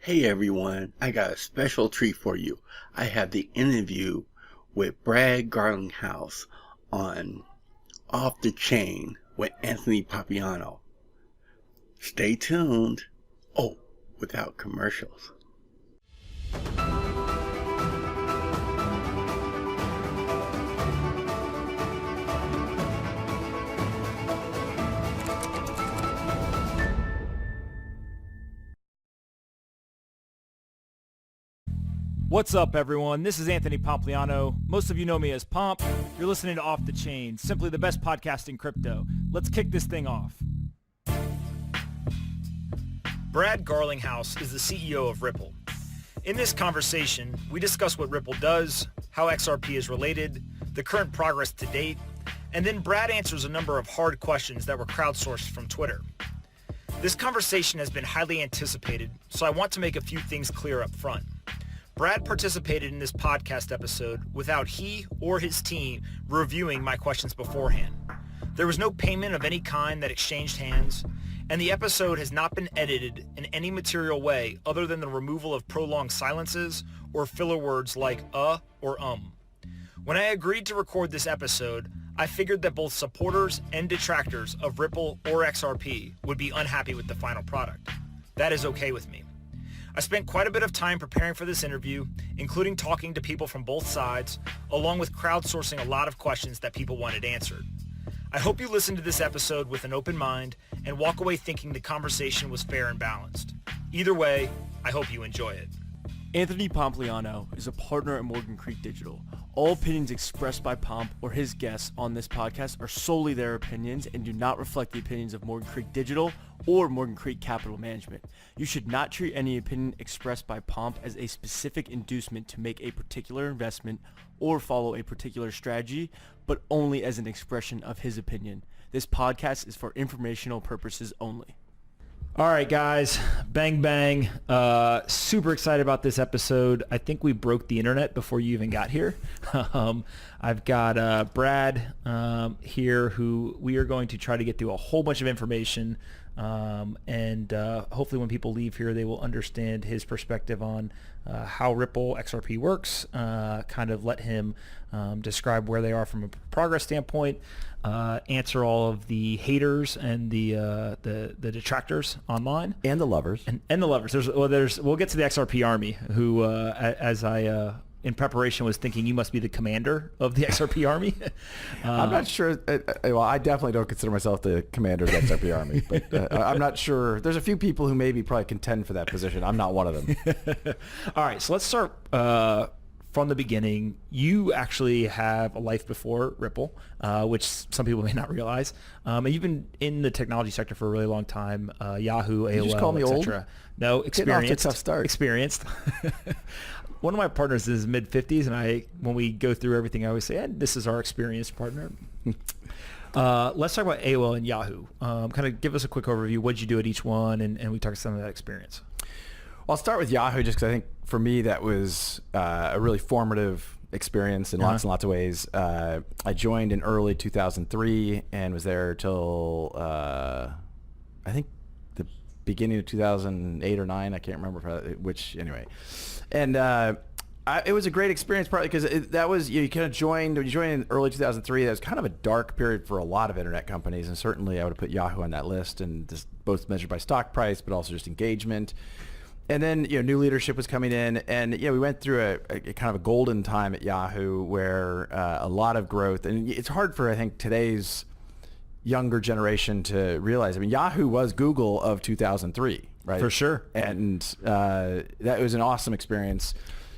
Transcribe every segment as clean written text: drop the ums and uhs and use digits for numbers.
Hey everyone, I got a special treat for you. I have the interview with Brad Garlinghouse on Off the Chain with Anthony Pompliano. Stay tuned. Oh, without commercials. What's up, everyone? This is Anthony Pompliano. Most of you know me as Pomp. You're listening to Off the Chain, simply the best podcast in crypto. Let's kick this thing off. Brad Garlinghouse is the CEO of Ripple. In this conversation, we discuss what Ripple does, how XRP is related, the current progress to date, and then Brad answers a number of hard questions that were crowdsourced from Twitter. This conversation has been highly anticipated, so I want to make a few things clear up front. Brad participated in this podcast episode without he or his team reviewing my questions beforehand. There was no payment of any kind that exchanged hands, and the episode has not been edited in any material way other than the removal of prolonged silences or filler words like or When I agreed to record this episode, I figured that both supporters and detractors of Ripple or XRP would be unhappy with the final product. That is okay with me. I spent quite a bit of time preparing for this interview, including talking to people from both sides, along with crowdsourcing a lot of questions that people wanted answered. I hope you listen to this episode with an open mind and walk away thinking the conversation was fair and balanced. Either way, I hope you enjoy it. Anthony Pompliano is a partner at Morgan Creek Digital. All opinions expressed by Pomp or his guests on this podcast are solely their opinions and do not reflect the opinions of Morgan Creek Digital or Morgan Creek Capital Management. You should not treat any opinion expressed by Pomp as a specific inducement to make a particular investment or follow a particular strategy, but only as an expression of his opinion. This podcast is for informational purposes only. All right, guys, bang, bang. Super excited about this episode. I think we broke the internet before you even got here. I've got Brad here, who we are going to try to get through a whole bunch of information. And hopefully when people leave here, they will understand his perspective on how Ripple XRP works, kind of let him describe where they are from a progress standpoint, answer all of the haters and the detractors online. And the lovers. And the lovers. We'll get to the XRP army, who, as I... in preparation was thinking you must be the commander of the XRP army. I'm not sure. Well, I definitely don't consider myself the commander of the XRP army, but I'm not sure. There's a few people who maybe probably contend for that position. I'm not one of them. All right, so let's start from the beginning. You actually have a life before Ripple, which some people may not realize. And you've been in the technology sector for a really long time. Yahoo, AOL, you just call me old? No, experienced. Getting off to a tough start. Experienced. One of my partners is mid-50s, and when we go through everything, I always say, this is our experienced partner. Let's talk about AOL and Yahoo. Kind of give us a quick overview. What did you do at each one, and we talk some of that experience. Well, I'll start with Yahoo just because I think for me that was a really formative experience in lots and lots of ways. I joined in early 2003 and was there till I think the beginning of 2008 or 9. I can't remember which, anyway. And it was a great experience, partly because that was, you kind of joined, when you joined in early 2003, that was kind of a dark period for a lot of internet companies, and certainly I would have put Yahoo on that list, and just both measured by stock price, but also just engagement. And then, new leadership was coming in, and we went through a kind of a golden time at Yahoo where a lot of growth, and it's hard for, I think, today's younger generation to realize. I mean, Yahoo was Google of 2003. Right? For sure. And that was an awesome experience.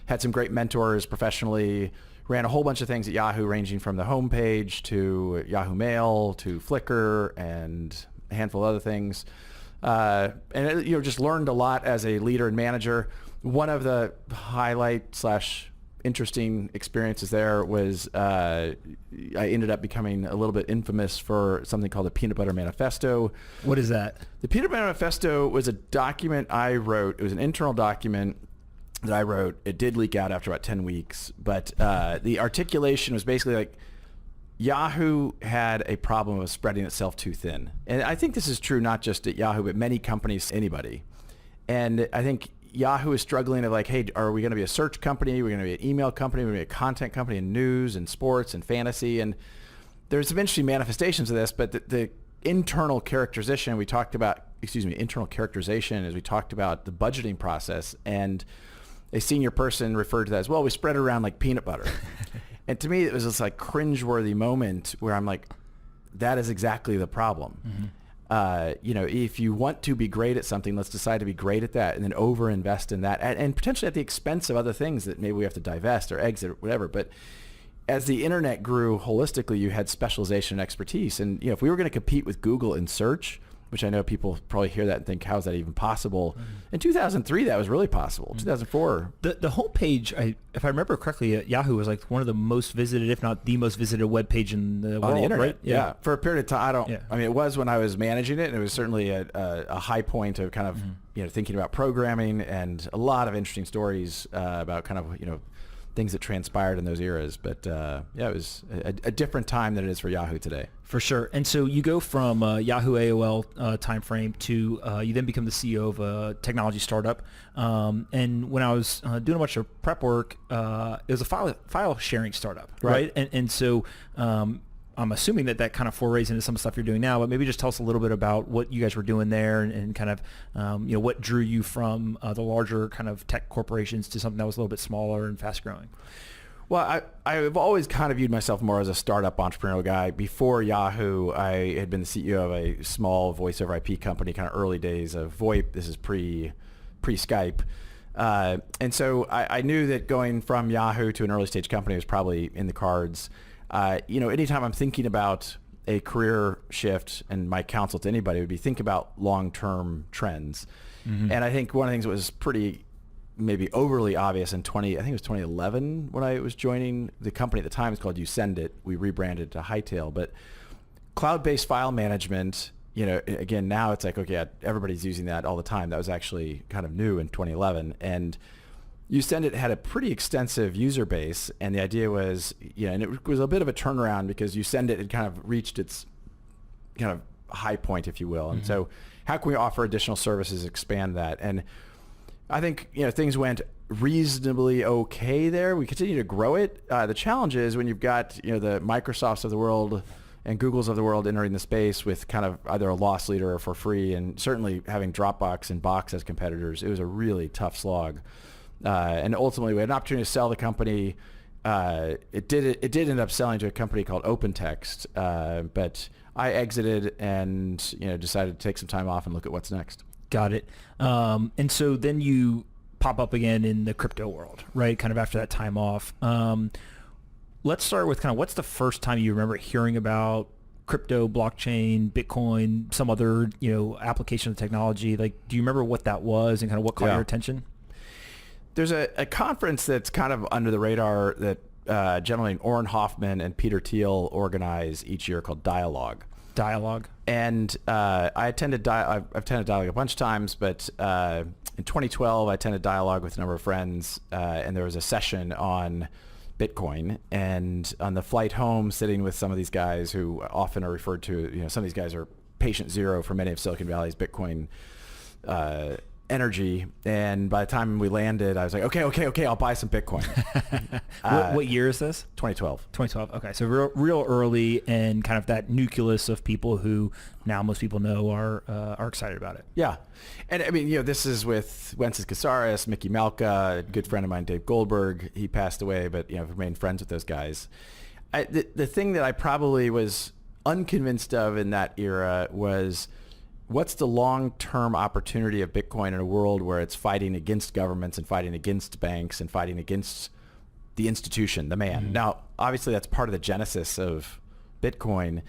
Had some great mentors professionally. Ran a whole bunch of things at Yahoo, ranging from the homepage to Yahoo Mail to Flickr and a handful of other things. And just learned a lot as a leader and manager. One of the highlight / interesting experiences there was I ended up becoming a little bit infamous for something called the Peanut Butter Manifesto. What is that? The Peanut Butter Manifesto was a document I wrote. It was an internal document that I wrote. It did leak out after about 10 weeks, but the articulation was basically like Yahoo had a problem of spreading itself too thin. And I think this is true not just at Yahoo, but many companies, anybody. And I think Yahoo is struggling to like, hey, are we going to be a search company? We're going to be an email company. We're going to be a content company in news and sports and fantasy. And there's some interesting manifestations of this, but the internal characterization we talked about, internal characterization as we talked about the budgeting process, and a senior person referred to that as, well, we spread it around like peanut butter. And to me, it was this like cringeworthy moment where I'm like, that is exactly the problem. If you want to be great at something, let's decide to be great at that and then over-invest in that, and potentially at the expense of other things that maybe we have to divest or exit or whatever. But as the internet grew holistically, you had specialization and expertise. And if we were going to compete with Google in search, which I know people probably hear that and think, how is that even possible? In 2003, that was really possible. 2004. The homepage, if I remember correctly, Yahoo was like one of the most visited, if not the most visited web page in the world, on the internet, right? Yeah. For a period of time, I mean, it was when I was managing it, and it was certainly a high point of kind of, thinking about programming and a lot of interesting stories about kind of, things that transpired in those eras. But it was a different time than it is for Yahoo today. For sure. And so you go from Yahoo AOL timeframe to you then become the CEO of a technology startup. And when I was doing a bunch of prep work, it was a file sharing startup, right? And so I'm assuming that kind of forays into some stuff you're doing now, but maybe just tell us a little bit about what you guys were doing there and kind of, what drew you from the larger kind of tech corporations to something that was a little bit smaller and fast growing. Well, I've always kind of viewed myself more as a startup entrepreneurial guy. Before Yahoo, I had been the CEO of a small voice over IP company, kind of early days of VoIP. This is pre-Skype. And so I knew that going from Yahoo to an early stage company was probably in the cards. Anytime I'm thinking about a career shift, and my counsel to anybody would be think about long-term trends. And I think one of the things that was pretty maybe overly obvious in 2011 when I was joining the company at the time. It's called It. We rebranded to Hightail, but cloud-based file management, again, now it's like, okay, everybody's using that all the time. That was actually kind of new in 2011. And It had a pretty extensive user base, and the idea was, and it was a bit of a turnaround because It had kind of reached its kind of high point, if you will. And so how can we offer additional services, expand that? And I think, things went reasonably okay there. We continue to grow it. The challenge is when you've got, the Microsofts of the world and Googles of the world entering the space with kind of either a loss leader or for free, and certainly having Dropbox and Box as competitors, it was a really tough slog. And ultimately, we had an opportunity to sell the company. It did end up selling to a company called OpenText, but I exited and decided to take some time off and look at what's next. Got it. And so then you pop up again in the crypto world, right? Kind of after that time off. Let's start with kind of what's the first time you remember hearing about crypto, blockchain, Bitcoin, some other application of technology? Like, do you remember what that was and kind of what caught your attention? There's a conference that's kind of under the radar that a gentleman named Orrin Hoffman and Peter Thiel organize each year called Dialogue. And I've attended Dialogue a bunch of times, but in 2012 I attended Dialogue with a number of friends, and there was a session on Bitcoin. And on the flight home, sitting with some of these guys who often are referred to, some of these guys are patient zero for many of Silicon Valley's Bitcoin energy. And by the time we landed, I was like, okay, I'll buy some Bitcoin. What year is this? 2012. 2012. Okay, so real early, and kind of that nucleus of people who now most people know are excited about it. Yeah, and I mean, this is with Wences Casares, Mickey Malka, a good friend of mine, Dave Goldberg. He passed away, but I've remained friends with those guys. The thing that I probably was unconvinced of in that era was, what's the long-term opportunity of Bitcoin in a world where it's fighting against governments and fighting against banks and fighting against the institution, the man? Now, obviously, that's part of the genesis of Bitcoin,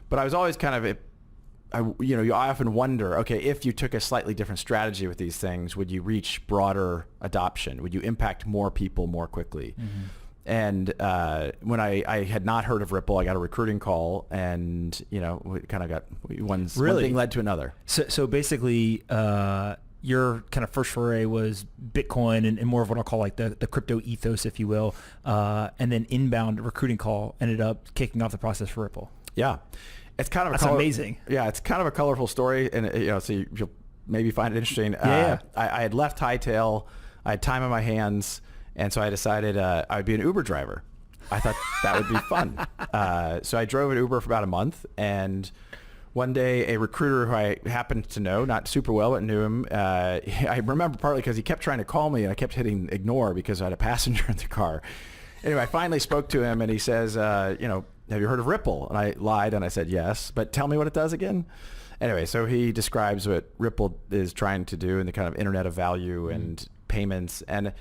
but I was always kind of, I often wonder, okay, if you took a slightly different strategy with these things, would you reach broader adoption? Would you impact more people more quickly? And when I had not heard of Ripple, I got a recruiting call, and we kind of got one thing led to another. So basically, your kind of first foray was Bitcoin and more of what I'll call like the crypto ethos, if you will, and then inbound recruiting call ended up kicking off the process for Ripple. Yeah, it's kind of amazing. Yeah, it's kind of a colorful story, and so you'll maybe find it interesting. I had left Hightail. I had time on my hands, and so I decided I would be an Uber driver. I thought that would be fun. So I drove an Uber for about a month, and one day a recruiter who I happened to know, not super well, but knew him, I remember partly because he kept trying to call me, and I kept hitting ignore because I had a passenger in the car. Anyway, I finally spoke to him, and he says, have you heard of Ripple? And I lied, and I said yes, but tell me what it does again. Anyway, so he describes what Ripple is trying to do in the kind of internet of value and payments. And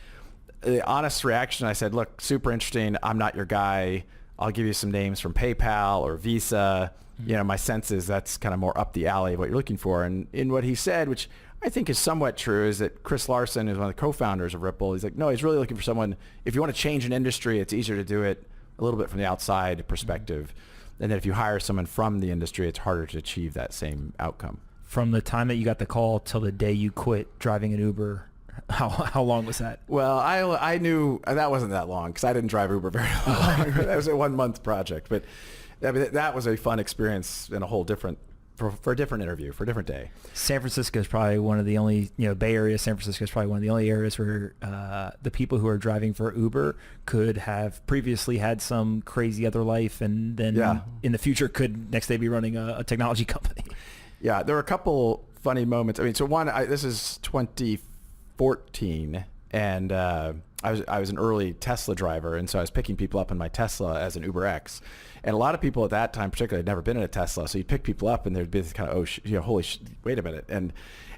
the honest reaction, I said, look, super interesting. I'm not your guy. I'll give you some names from PayPal or Visa. My sense is that's kind of more up the alley of what you're looking for. And in what he said, which I think is somewhat true, is that Chris Larson is one of the co-founders of Ripple. He's like, no, he's really looking for someone, if you want to change an industry, it's easier to do it a little bit from the outside perspective. And then if you hire someone from the industry, it's harder to achieve that same outcome. From the time that you got the call till the day you quit driving an Uber, how long was that? Well, I knew that wasn't that long because I didn't drive Uber very long. That was a 1 month project, but that was a fun experience and a whole different, for a different interview, for a different day. San Francisco is probably one of the only, Bay Area, San Francisco is probably one of the only areas where the people who are driving for Uber could have previously had some crazy other life and then in the future could next day be running a technology company. Yeah, there were a couple funny moments. I mean, so one, this is 2014, and I was an early Tesla driver, and so I was picking people up in my Tesla as an Uber X. And a lot of people at that time, particularly, had never been in a Tesla, so you'd pick people up, and there'd be this kind of, wait a minute. And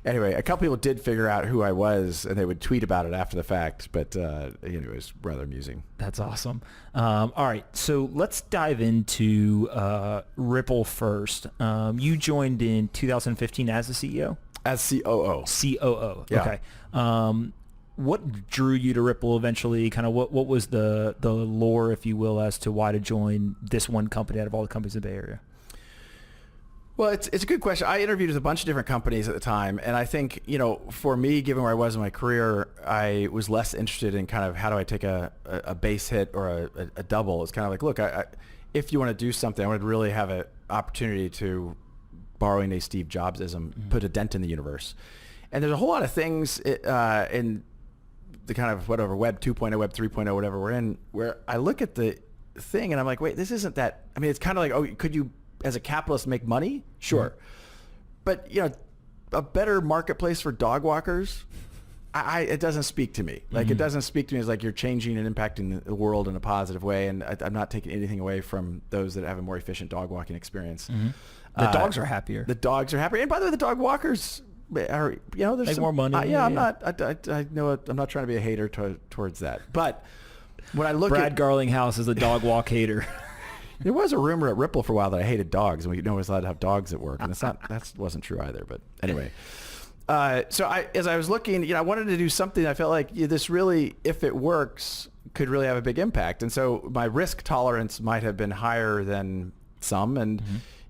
anyway, a couple people did figure out who I was, and they would tweet about it after the fact, but it was rather amusing. That's awesome. All right, so let's dive into Ripple first. You joined in 2015 as the CEO? As COO. COO, yeah. Okay. What drew you to Ripple eventually? Kind of what was the lore, if you will, as to why to join this one company out of all the companies in the Bay Area? Well, it's a good question. I interviewed with a bunch of different companies at the time, and I think, for me, given where I was in my career, I was less interested in kind of how do I take a base hit or a double. It's kind of like, look, if you want to do something, I want to really have an opportunity to, borrowing a Steve Jobsism, put a dent in the universe. And there's a whole lot of things in the kind of whatever Web 2.0, Web 3.0, whatever we're in, where I look at the thing and I'm like, wait, this isn't that. I mean, it's kind of like, oh, could you, as a capitalist, make money? Sure. But, a better marketplace for dog walkers, it doesn't speak to me. Like, it doesn't speak to me as like you're changing and impacting the world in a positive way. And I'm not taking anything away from those that have a more efficient dog walking experience. The dogs are happier. The dogs are happier. And by the way, the dog walkers are, there's make some, more money. I'm not, I know I'm not trying to be a hater towards that. But when I look Brad Garlinghouse is a dog walk hater. There was a rumor at Ripple for a while that I hated dogs, and we was allowed to have dogs at work, and that wasn't true either. But anyway, so as I was looking, I wanted to do something. I felt like this really, if it works, could really have a big impact. And so my risk tolerance might have been higher than some, and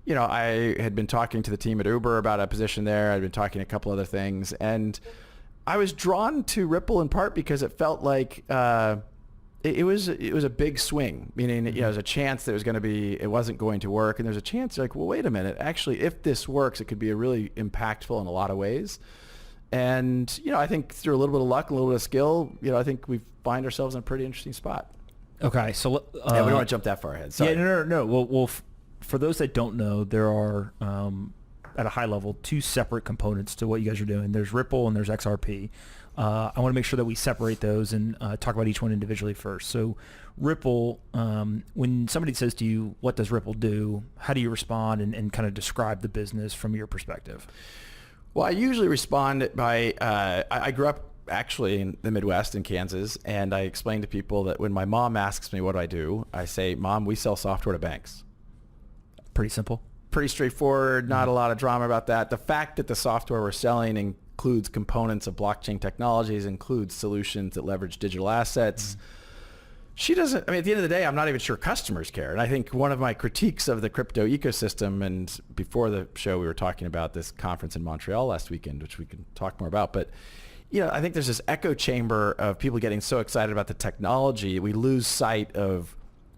I had been talking to the team at Uber about a position there. I'd been talking a couple other things, and I was drawn to Ripple in part because it felt like it was a big swing, meaning there's a chance that it wasn't going to work, and there's a chance like, well, wait a minute, actually, if this works, it could be really impactful in a lot of ways. And I think through a little bit of luck, a little bit of skill, I think we find ourselves in a pretty interesting spot. Okay, so we don't want to jump that far ahead. Sorry. Yeah, no. Well, for those that don't know, there are at a high level 2 separate components to what you guys are doing. There's Ripple and there's XRP. I want to make sure that we separate those and talk about each one individually first. So Ripple, when somebody says to you, what does Ripple do? How do you respond and kind of describe the business from your perspective? Well, I usually respond by, I grew up actually in the Midwest in Kansas, and I explain to people that when my mom asks me what do, I say, Mom, we sell software to banks. Pretty simple. Pretty straightforward, not a lot of drama about that. The fact that the software we're selling includes components of blockchain technologies, includes solutions that leverage digital assets. She doesn't, at the end of the day, I'm not even sure customers care. And I think one of my critiques of the crypto ecosystem, and before the show we were talking about this conference in Montreal last weekend, which we can talk more about, but I think there's this echo chamber of people getting so excited about the technology, we lose sight of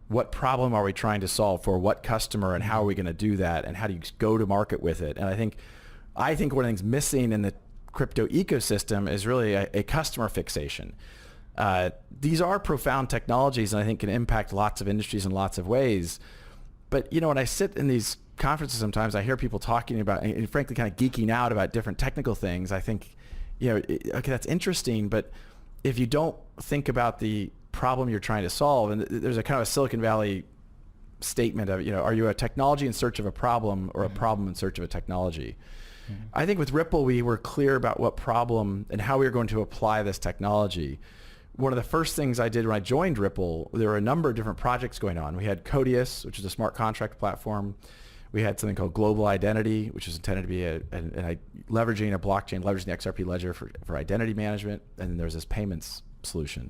what problem are we trying to solve for what customer, and how are we going to do that, and how do you go to market with it. And I think one of the things missing in the crypto ecosystem is really a customer fixation. These are profound technologies, and I think can impact lots of industries in lots of ways. But when I sit in these conferences, sometimes I hear people talking about, and frankly, kind of geeking out about different technical things. I think, okay, that's interesting, but if you don't think about the problem you're trying to solve, and there's a kind of a Silicon Valley statement of, are you a technology in search of a problem or a problem in search of a technology? I think with Ripple, we were clear about what problem and how we were going to apply this technology. One of the first things I did when I joined Ripple, there were a number of different projects going on. We had Codius, which is a smart contract platform. We had something called Global Identity, which is intended to be leveraging a blockchain, leveraging the XRP ledger for identity management. And then there's this payments solution.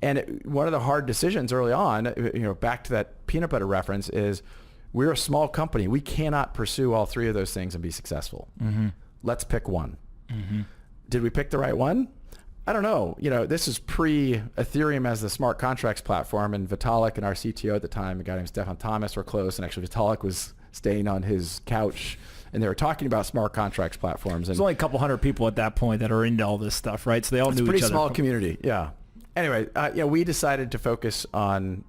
And one of the hard decisions early on, back to that peanut butter reference, is we're a small company. We cannot pursue all three of those things and be successful. Let's pick one. Did we pick the right one? I don't know. This is pre-Ethereum as the smart contracts platform, and Vitalik and our CTO at the time, a guy named Stefan Thomas, were close, and actually Vitalik was staying on his couch, and they were talking about smart contracts platforms. And there's only a couple hundred people at that point that are into all this stuff, right? So they all knew each other. It's a pretty small community, yeah. Anyway, we decided to focus on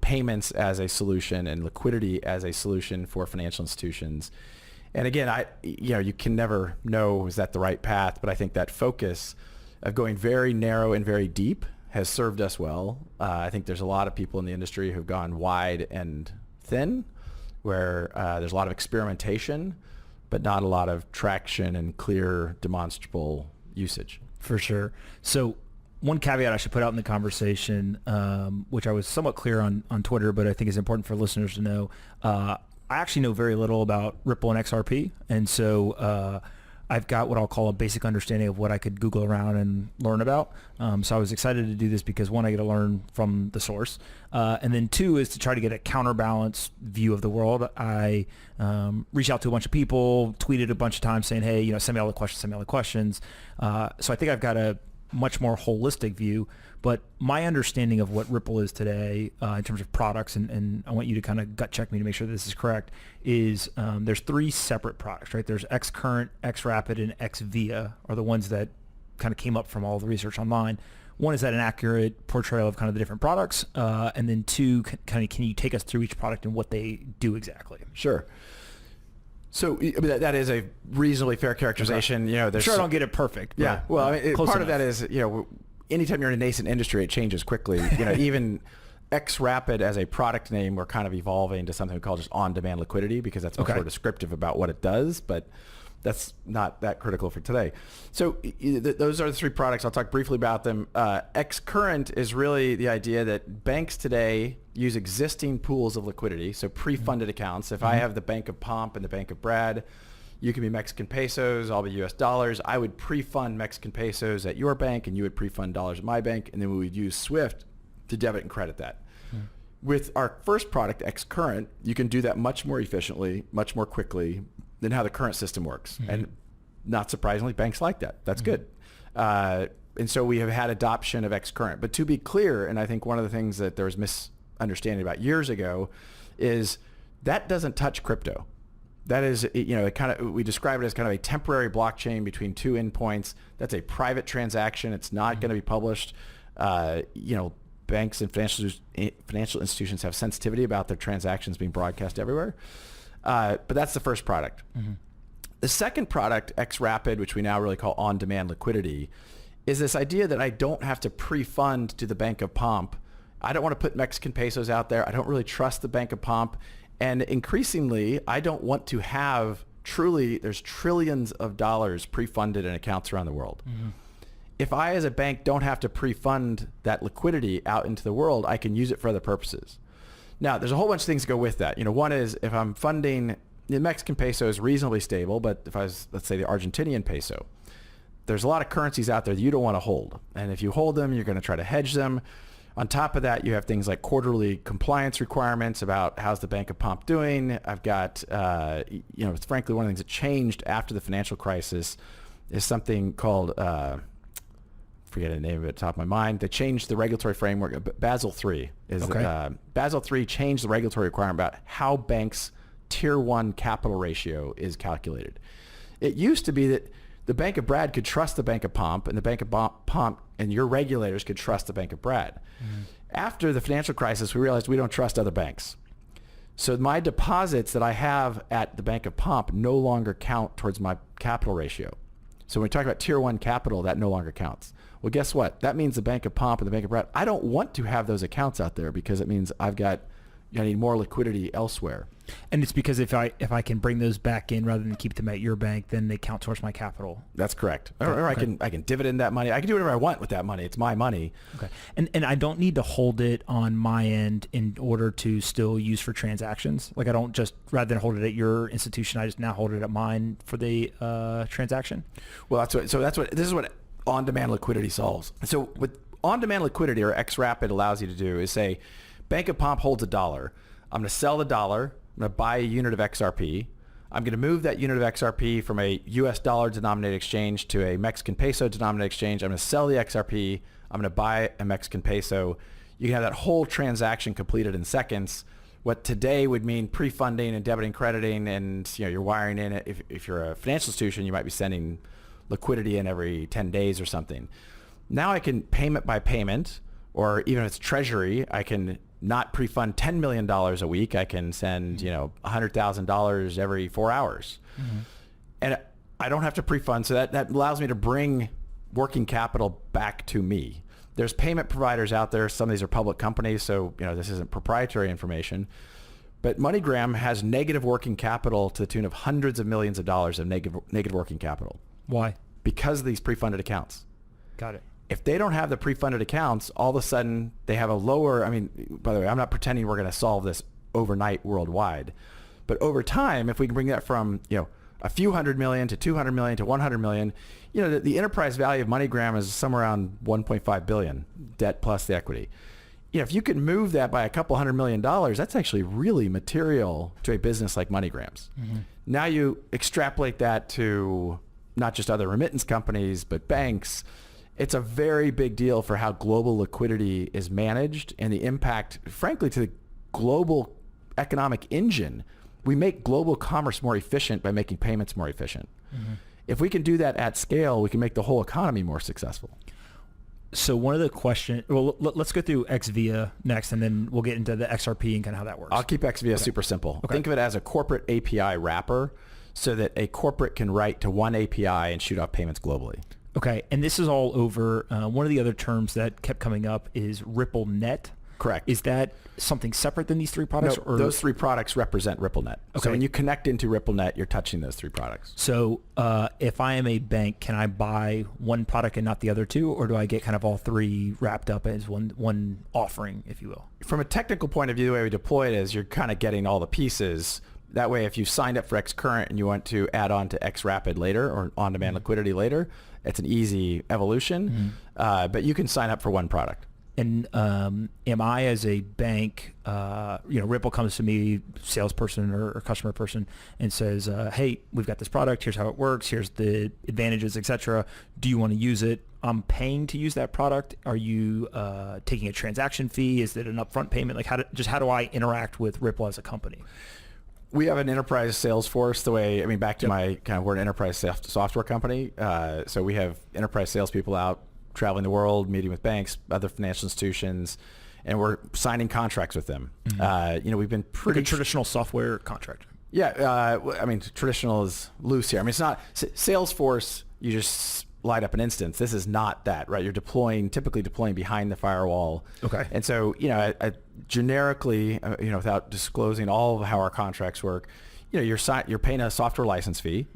payments as a solution and liquidity as a solution for financial institutions. And again, you can never know, is that the right path? But I think that focus of going very narrow and very deep has served us well. I think there's a lot of people in the industry who've gone wide and thin, where there's a lot of experimentation, but not a lot of traction and clear demonstrable usage. For sure. So one caveat I should put out in the conversation, which I was somewhat clear on Twitter, but I think is important for listeners to know. I actually know very little about Ripple and XRP. And so I've got what I'll call a basic understanding of what I could Google around and learn about. So I was excited to do this because, one, I get to learn from the source. And then two is to try to get a counterbalance view of the world. I reached out to a bunch of people, tweeted a bunch of times saying, hey, send me all the questions, So I think I've got a much more holistic view. But my understanding of what Ripple is today in terms of products, and I want you to kind of gut check me to make sure this is correct, is there's three separate products, right? There's Xcurrent, Xrapid, and Xvia are the ones that kind of came up from all the research online. One, is that an accurate portrayal of kind of the different products? And then two, can you take us through each product and what they do exactly? Sure. So that is a reasonably fair characterization. Okay. Sure, I don't get it perfect. Yeah. Well, part enough. Of that is, anytime you're in a nascent industry, it changes quickly. Even Xrapid as a product name, we're kind of evolving to something we call just on-demand liquidity, because that's much more descriptive about what it does, but that's not that critical for today. So those are the three products. I'll talk briefly about them. Xcurrent is really the idea that banks today use existing pools of liquidity, so pre-funded accounts. If I have the Bank of Pomp and the Bank of Brad, you can be Mexican pesos, I'll be US dollars. I would pre-fund Mexican pesos at your bank, and you would pre-fund dollars at my bank, and then we would use SWIFT to debit and credit that. With our first product, Xcurrent, you can do that much more efficiently, much more quickly than how the current system works. And not surprisingly, banks like that. That's good. And so we have had adoption of Xcurrent. But to be clear, and I think one of the things that there was misunderstanding about years ago, is that doesn't touch crypto. That is, we describe it as kind of a temporary blockchain between two endpoints. That's a private transaction. It's not going to be published. Banks and financial institutions have sensitivity about their transactions being broadcast everywhere. But that's the first product. The second product, Xrapid, which we now really call on-demand liquidity, is this idea that I don't have to pre-fund to the Bank of Pomp. I don't want to put Mexican pesos out there. I don't really trust the Bank of Pomp. And increasingly, I don't want to have there's trillions of dollars pre-funded in accounts around the world. If I, as a bank, don't have to pre-fund that liquidity out into the world, I can use it for other purposes. Now, there's a whole bunch of things that go with that. One is, if I'm funding, the Mexican peso is reasonably stable, but if I was, let's say, the Argentinian peso, there's a lot of currencies out there that you don't want to hold. And if you hold them, you're going to try to hedge them. On top of that, you have things like quarterly compliance requirements about how's the Bank of Pomp doing. I've got, it's frankly one of the things that changed after the financial crisis is something called, forget the name of it at the top of my mind. They changed the regulatory framework. Basel III Basel III changed the regulatory requirement about how banks' tier 1 capital ratio is calculated. It used to be that The Bank of Brad could trust the Bank of Pomp, and the Bank of Pomp and your regulators could trust the Bank of Brad. After the financial crisis, we realized we don't trust other banks. So my deposits that I have at the Bank of Pomp no longer count towards my capital ratio. So when we talk about tier 1 capital, that no longer counts. Well, guess what? That means the Bank of Pomp and the Bank of Brad, I don't want to have those accounts out there because it means I need more liquidity elsewhere. And it's because if I can bring those back in rather than keep them at your bank, then they count towards my capital. That's correct. Or I can dividend that money. I can do whatever I want with that money. It's my money. Okay. And I don't need to hold it on my end in order to still use for transactions. Like I don't just, rather than hold it at your institution, I just now hold it at mine for the transaction. Well, this is what on-demand liquidity solves. So with on-demand liquidity, or Xrp, it allows you to do is say, Bank of Pomp holds $1. I'm going to sell the dollar. I'm going to buy a unit of XRP. I'm going to move that unit of XRP from a US dollar denominated exchange to a Mexican peso denominated exchange. I'm going to sell the XRP. I'm going to buy a Mexican peso. You can have that whole transaction completed in seconds. What today would mean pre-funding and debiting, crediting, and you're wiring in. If you're a financial institution, you might be sending liquidity in every 10 days or something. Now I can payment by payment, or even if it's treasury, I can not pre-fund $10 million a week. I can send, $100,000 every 4 hours. And I don't have to pre-fund. So that allows me to bring working capital back to me. There's payment providers out there. Some of these are public companies. So, this isn't proprietary information. But MoneyGram has negative working capital to the tune of hundreds of millions of dollars of negative working capital. Why? Because of these pre-funded accounts. Got it. If they don't have the pre-funded accounts, all of a sudden they have a lower, by the way, I'm not pretending we're going to solve this overnight worldwide, but over time, if we can bring that from, a few $100 million to $200 million to $100 million, the enterprise value of MoneyGram is somewhere around $1.5 billion, debt plus the equity. If you can move that by a couple $100 million, that's actually really material to a business like MoneyGram's. Now you extrapolate that to not just other remittance companies, but banks. It's a very big deal for how global liquidity is managed and the impact, frankly, to the global economic engine. We make global commerce more efficient by making payments more efficient. If we can do that at scale, we can make the whole economy more successful. So one of the questions, let's go through XVIA next, and then we'll get into the XRP and kind of how that works. I'll keep XVIA super simple. Think of it as a corporate API wrapper so that a corporate can write to one API and shoot off payments globally. Okay, and this is all over. One of the other terms that kept coming up is RippleNet. Correct. Is that something separate than these three products? No, those three products represent RippleNet. Okay. So when you connect into RippleNet, you're touching those three products. So if I am a bank, can I buy one product and not the other two, or do I get kind of all three wrapped up as one offering, if you will? From a technical point of view, the way we deploy it is you're kind of getting all the pieces. That way, if you signed up for Xcurrent and you want to add on to Xrapid later or on-demand liquidity later, it's an easy evolution. But you can sign up for one product. And am I, as a bank, Ripple comes to me, salesperson or customer person, and says, hey, we've got this product. Here's how it works. Here's the advantages, etc. Do you want to use it? I'm paying to use that product. Are you taking a transaction fee? Is it an upfront payment? Like, how do I interact with Ripple as a company? We have an enterprise sales force. Back to my we're an enterprise software company. So we have enterprise salespeople out traveling the world, meeting with banks, other financial institutions, and we're signing contracts with them. We've been pretty like a traditional software contract. Yeah, traditional is loose here. It's not Salesforce. You just light up an instance. This is not that, right? You're typically deploying behind the firewall. Okay. And so, generically, without disclosing all of how our contracts work, you're paying a software license fee.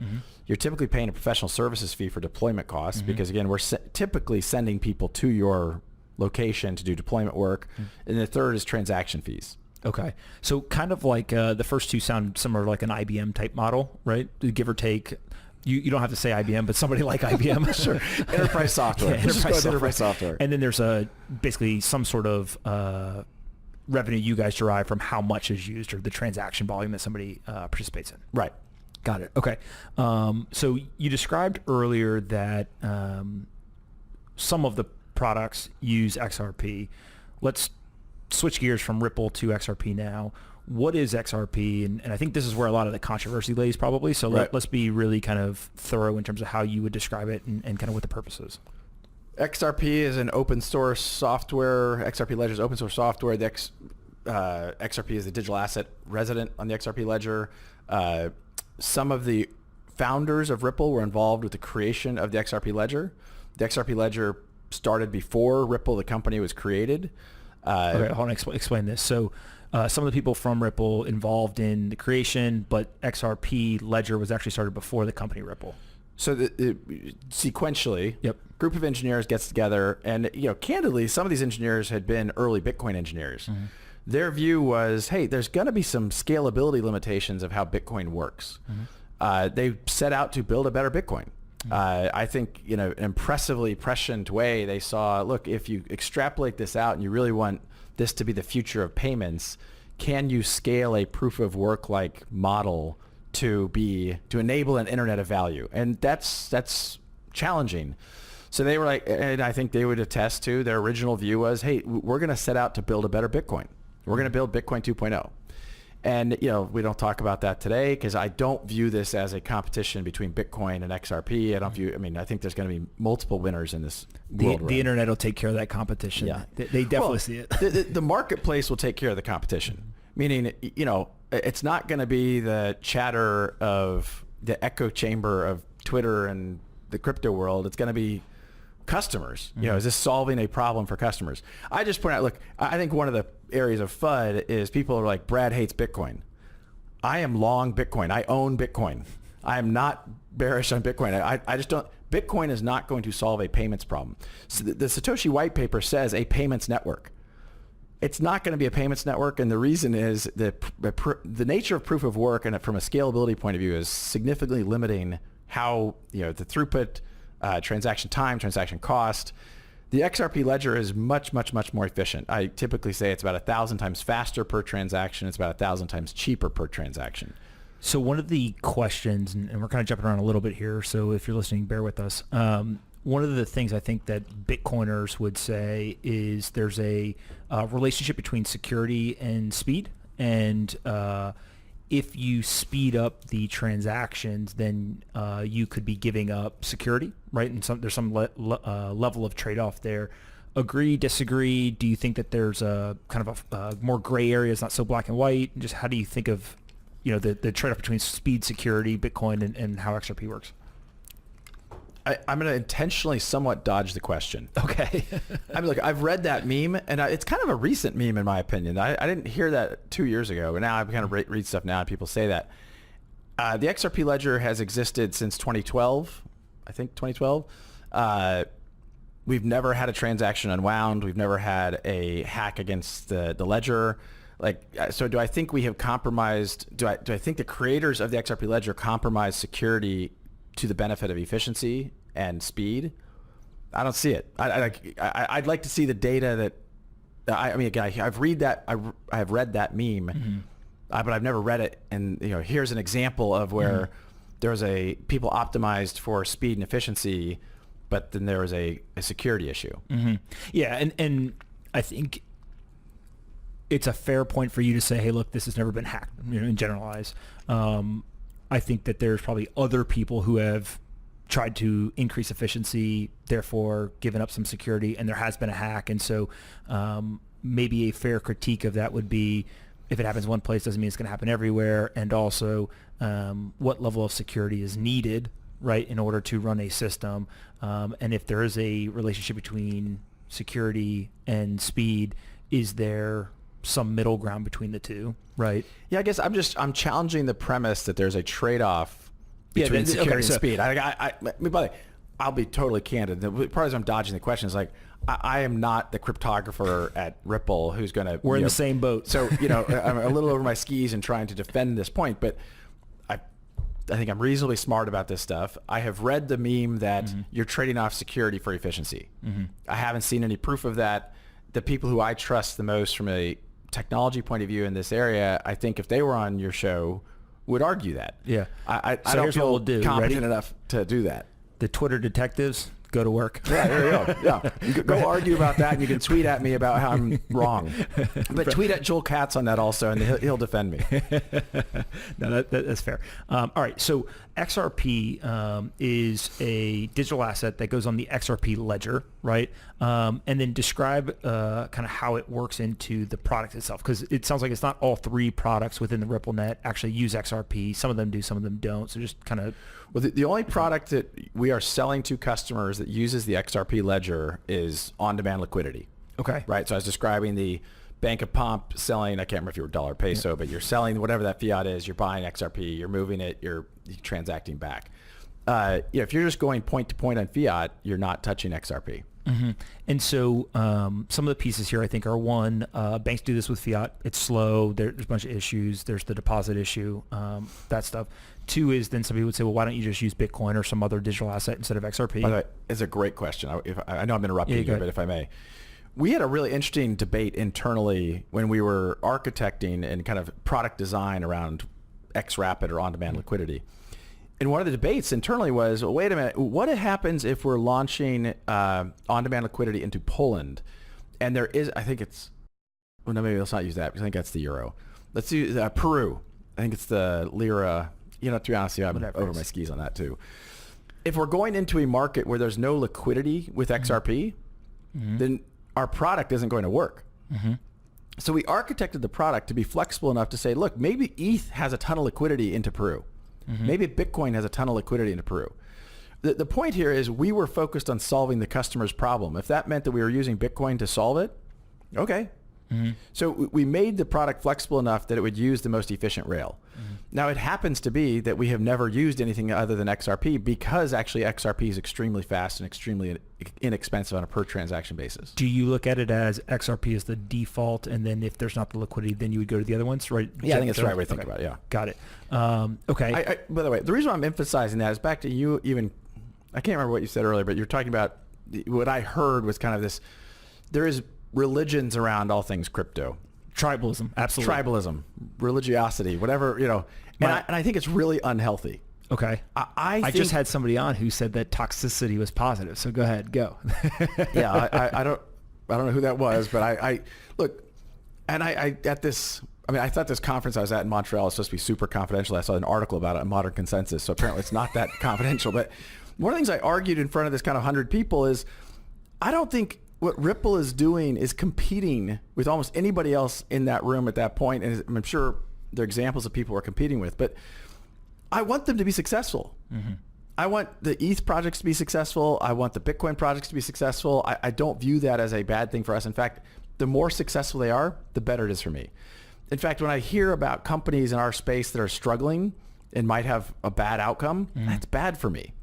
You're typically paying a professional services fee for deployment costs because, again, we're typically sending people to your location to do deployment work. And the third is transaction fees. Okay. So kind of like the first two sound similar, like an IBM type model, right? Give or take. You don't have to say IBM, but somebody like IBM. Sure. Enterprise software. Enterprise software. And then there's basically some sort of revenue you guys derive from how much is used or the transaction volume that somebody participates in. Right. Got it. Okay. So you described earlier that some of the products use XRP. Let's switch gears from Ripple to XRP now. what is XRP? And I think this is where a lot of the controversy lays probably. So Right. let's be really kind of thorough in terms of how you would describe it and kind of what the purpose is. XRP is an open source software. XRP Ledger is open source software. The XRP is the digital asset resident on the XRP Ledger. Some of the founders of Ripple were involved with the creation of the XRP Ledger. The XRP Ledger started before Ripple, the company, was created. Okay, hold on, explain this. So some of the people from Ripple involved in the creation, but XRP Ledger was actually started before the company Ripple. So sequentially, Yep. group of engineers gets together, and candidly, some of these engineers had been early Bitcoin engineers. Mm-hmm. Their view was, hey, there's going to be some scalability limitations of how Bitcoin works. Mm-hmm. They set out to build a better Bitcoin. I think, in an impressively prescient way, they saw, look, if you extrapolate this out and you really want this to be the future of payments, can you scale a proof of work like model to enable an internet of value? And that's challenging. So they were like, and I think they would attest to, their original view was, hey, we're going to set out to build a better Bitcoin. We're going to build Bitcoin 2.0. And, we don't talk about that today because I don't view this as a competition between Bitcoin and XRP. I think there's going to be multiple winners in this world. The internet will take care of that competition. Yeah. They definitely see it. The marketplace will take care of the competition. Meaning, it's not going to be the chatter of the echo chamber of Twitter and the crypto world. It's going to be customers. Is this solving a problem for customers? I just point out, look, I think one of the areas of FUD is people are like, Brad hates Bitcoin. I am long Bitcoin. I own Bitcoin. I am not bearish on Bitcoin. I just don't. Bitcoin is not going to solve a payments problem. So the Satoshi white paper says a payments network. It's not going to be a payments network, and the reason is the nature of proof of work, and from a scalability point of view, is significantly limiting how the throughput, transaction time, transaction cost. The XRP Ledger is much, much, much more efficient. I typically say it's about 1,000 times faster per transaction. It's about 1,000 times cheaper per transaction. So one of the questions, and we're kind of jumping around a little bit here, so if you're listening, bear with us. One of the things I think that Bitcoiners would say is there's a relationship between security and speed. And if you speed up the transactions, then you could be giving up security, right? And there's some level of trade-off there. Agree, disagree? Do you think that there's a kind of a more gray area? It's not so black and white. Just how do you think of the trade-off between speed, security, Bitcoin, and how XRP works? I'm going to intentionally somewhat dodge the question. Okay. Look, I've read that meme, and it's kind of a recent meme in my opinion. I didn't hear that 2 years ago, but now I kind of read stuff now, and people say that. The XRP Ledger has existed since 2012, I think 2012. We've never had a transaction unwound. We've never had a hack against the ledger. So do I think we have compromised? Do I think the creators of the XRP Ledger compromised security to the benefit of efficiency and speed? I don't see it. I'd like to see the data that I've read that. I have read that meme, but I've never read it. And here's an example of where there was people optimized for speed and efficiency, but then there was a security issue. Yeah, and I think it's a fair point for you to say, hey, look, this has never been hacked, and generalize. I think that there's probably other people who have tried to increase efficiency, therefore given up some security, and there has been a hack. And so maybe a fair critique of that would be, if it happens one place doesn't mean it's going to happen everywhere, and also what level of security is needed, right, in order to run a system. And if there is a relationship between security and speed, is there some middle ground between the two, right? Yeah, I guess I'm challenging the premise that there's a trade-off between security and speed. By the way, I'll be totally candid. The part is I'm dodging the question is I am not the cryptographer at Ripple who's going to... We're in the same boat. So, I'm a little over my skis in trying to defend this point, but I think I'm reasonably smart about this stuff. I have read the meme that you're trading off security for efficiency. I haven't seen any proof of that. The people who I trust the most from a technology point of view in this area, I think if they were on your show, would argue that. Yeah. I So don't here's feel what we'll do. competent Ready? enough to do that. The Twitter detectives go to work. Yeah, there you go. Yeah, you can go argue about that, and you can tweet at me about how I'm wrong. But tweet at Joel Katz on that also, and he'll defend me. No, that's fair. All right, so XRP is a digital asset that goes on the XRP ledger, right? And then describe kind of how it works into the product itself, because it sounds like it's not all three products within the RippleNet actually use XRP. Some of them do, some of them don't. So just kind of... Well, the only product that we are selling to customers that uses the XRP ledger is on-demand liquidity. Okay. Right. So I was describing the Bank of Pomp selling, I can't remember if you were dollar peso, but you're selling whatever that fiat is, you're buying XRP, you're moving it, you're transacting back. If you're just going point to point on fiat, you're not touching XRP. Mm-hmm. And so some of the pieces here, I think, are one, banks do this with fiat. It's slow. There's a bunch of issues. There's the deposit issue, that stuff. Two is then some people would say, well, why don't you just use Bitcoin or some other digital asset instead of XRP? By the way, it's a great question. I know I'm interrupting you, but if I may. We had a really interesting debate internally when we were architecting and kind of product design around Xrp or on-demand liquidity. And one of the debates internally was, well, wait a minute, what happens if we're launching on-demand liquidity into Poland? And there is, I think it's, well, no, maybe let's not use that because I think that's the euro. Let's use Peru. I think it's the lira. You know, to be honest, I'm over my skis on that too. If we're going into a market where there's no liquidity with XRP, then our product isn't going to work. So we architected the product to be flexible enough to say, look, maybe ETH has a ton of liquidity into Peru. Maybe Bitcoin has a ton of liquidity into Peru. The point here is we were focused on solving the customer's problem. If that meant that we were using Bitcoin to solve it, okay. So we made the product flexible enough that it would use the most efficient rail. Now it happens to be that we have never used anything other than XRP because actually XRP is extremely fast and extremely inexpensive on a per transaction basis. Do you look at it as XRP is the default, and then if there's not the liquidity, then you would go to the other ones, right? Yeah, I think that's the right way to think about it, yeah. Got it. Okay. By the way, the reason I'm emphasizing that is back to you even, I can't remember what you said earlier, but you're talking about, what I heard was kind of this, there is religions around all things crypto. Tribalism, absolutely. Tribalism, religiosity, whatever, you know. And I think it's really unhealthy. Okay. I just had somebody on who said that toxicity was positive. So go ahead, go. Yeah, I don't know who that was, but I look, and I at this, I mean, I thought this conference I was at in Montreal was supposed to be super confidential. I saw an article about it on Modern Consensus, so apparently it's not that confidential. But one of the things I argued in front of this kind of 100 people is, I don't think what Ripple is doing is competing with almost anybody else in that room at that point. And I'm sure there are examples of people we're competing with, but I want them to be successful. I want the ETH projects to be successful. I want the Bitcoin projects to be successful. I don't view that as a bad thing for us. In fact, the more successful they are, the better it is for me. In fact, when I hear about companies in our space that are struggling and might have a bad outcome, that's bad for me.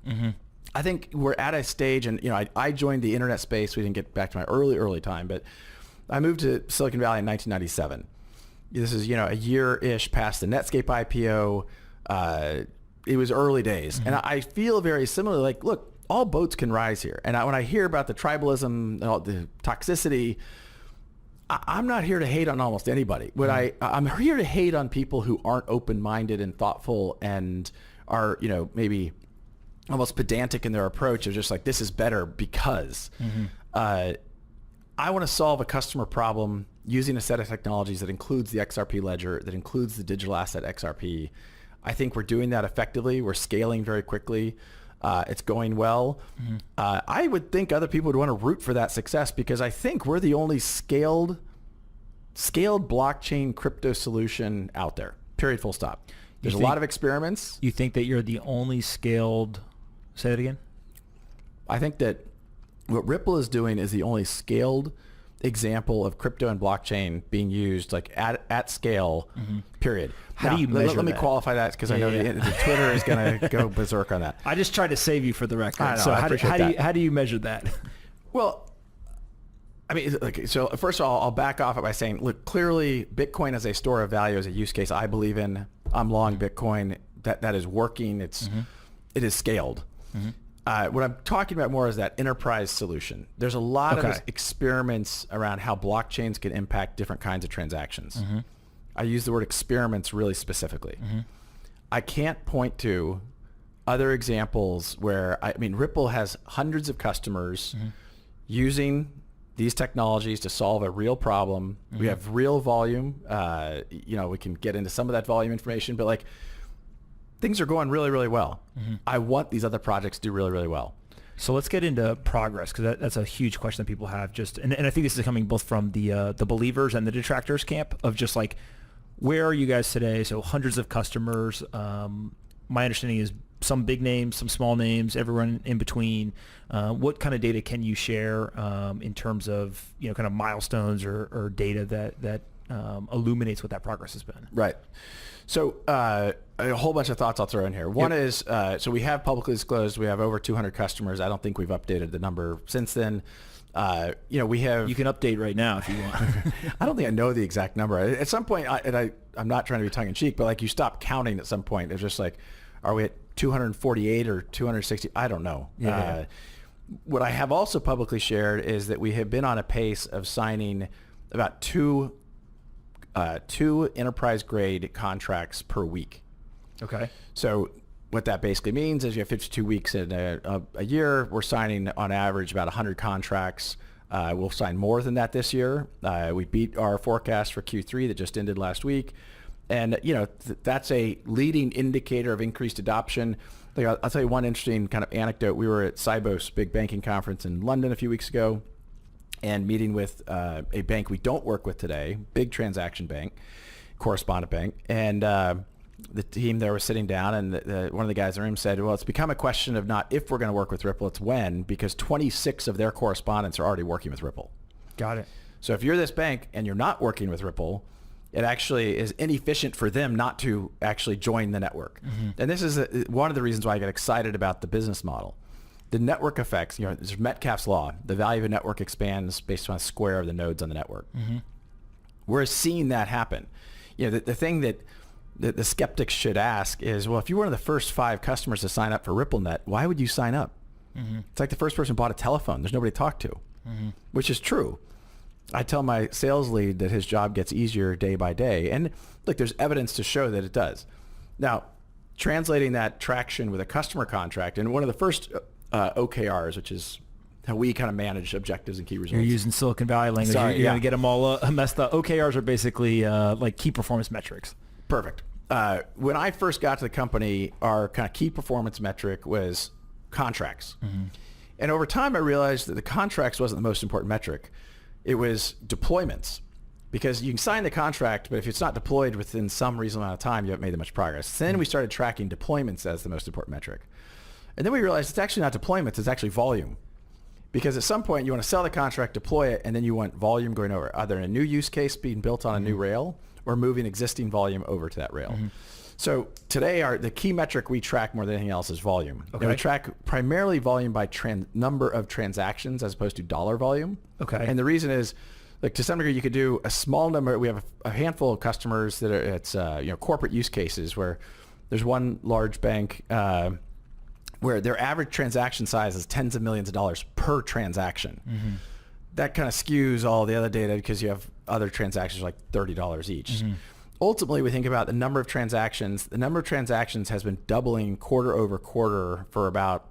I think we're at a stage, and I joined the internet space. We didn't get back to my early time, but I moved to Silicon Valley in 1997. This is a year-ish past the Netscape IPO. It was early days, and I feel very similarly. Like, look, all boats can rise here. And when I hear about the tribalism, the toxicity, I'm not here to hate on almost anybody. I'm here to hate on people who aren't open-minded and thoughtful and are maybe almost pedantic in their approach of just like, this is better because I want to solve a customer problem using a set of technologies that includes the XRP ledger, that includes the digital asset XRP. I think we're doing that effectively. We're scaling very quickly. It's going well. I would think other people would want to root for that success because I think we're the only scaled blockchain crypto solution out there. Period. Full stop. There's a lot of experiments. You think that you're the only scaled? Say that again. I think that what Ripple is doing is the only scaled example of crypto and blockchain being used like at scale, period. How do you measure let me that? qualify that because I know the Twitter is going to go berserk on that. I just tried to save you for the record. I know, so I appreciate that. how do you measure that? Well, I mean, so first of all, I'll back off it by saying, look, clearly Bitcoin as a store of value is a use case I believe in. I'm long Bitcoin. That is working. It is scaled. What I'm talking about more is that enterprise solution. There's a lot of experiments around how blockchains can impact different kinds of transactions. I use the word experiments really specifically. I can't point to other examples where, I mean, Ripple has hundreds of customers using these technologies to solve a real problem. We have real volume. We can get into some of that volume information, but like things are going really, really well. I want these other projects to do really, really well. So let's get into progress, because that's a huge question that people have. And I think this is coming both from the believers and the detractors camp of just like, where are you guys today? So hundreds of customers. My understanding is some big names, some small names, everyone in between. What kind of data can you share in terms of kind of milestones or data that illuminates what that progress has been? Right. So a whole bunch of thoughts I'll throw in here. One is, so we have publicly disclosed we have over 200 customers. I don't think we've updated the number since then. We have... You can update right now if you want. I don't think I know the exact number. At some point, I'm not trying to be tongue-in-cheek, but like you stop counting at some point. It's just like, are we at 248 or 260? I don't know. Yeah. What I have also publicly shared is that we have been on a pace of signing about two enterprise-grade contracts per week. Okay. So what that basically means is you have 52 weeks in a year. We're signing on average about 100 contracts. We'll sign more than that this year. We beat our forecast for Q3 that just ended last week. And, that's a leading indicator of increased adoption. Like, I'll tell you one interesting kind of anecdote. We were at Sibos big banking conference in London a few weeks ago and meeting with a bank we don't work with today, big transaction bank, correspondent bank. And the team there was sitting down, and one of the guys in the room said, well, it's become a question of not if we're going to work with Ripple, it's when, because 26 of their correspondents are already working with Ripple. Got it. So if you're this bank and you're not working with Ripple, it actually is inefficient for them not to actually join the network. And this is one of the reasons why I get excited about the business model. The network effects, there's Metcalfe's law. The value of a network expands based on a square of the nodes on the network. We're seeing that happen. The thing that the skeptics should ask is, well, if you're one of the first 5 customers to sign up for RippleNet, why would you sign up? It's like the first person bought a telephone. There's nobody to talk to, which is true. I tell my sales lead that his job gets easier day by day. And look, there's evidence to show that it does. Now, translating that traction with a customer contract, and one of the first OKRs, which is how we kind of manage objectives and key results. You're using Silicon Valley language. Sorry, you're going to get them all messed up. OKRs are basically like key performance metrics. Perfect. When I first got to the company, our kind of key performance metric was contracts. And over time, I realized that the contracts wasn't the most important metric. It was deployments, because you can sign the contract, but if it's not deployed within some reasonable amount of time, you haven't made that much progress. Then we started tracking deployments as the most important metric. And then we realized it's actually not deployments, it's actually volume. Because at some point you want to sell the contract, deploy it, and then you want volume going over, either in a new use case being built on a new rail or moving existing volume over to that rail. So today the key metric we track more than anything else is volume. Okay. And we track primarily volume by number of transactions as opposed to dollar volume. Okay. And the reason is, like, to some degree, you could do a small number. We have a handful of customers that are, it's corporate use cases where there's one large bank where their average transaction size is tens of millions of dollars per transaction. That kind of skews all the other data because you have other transactions like $30 each. Ultimately, we think about the number of transactions. The number of transactions has been doubling quarter over quarter for about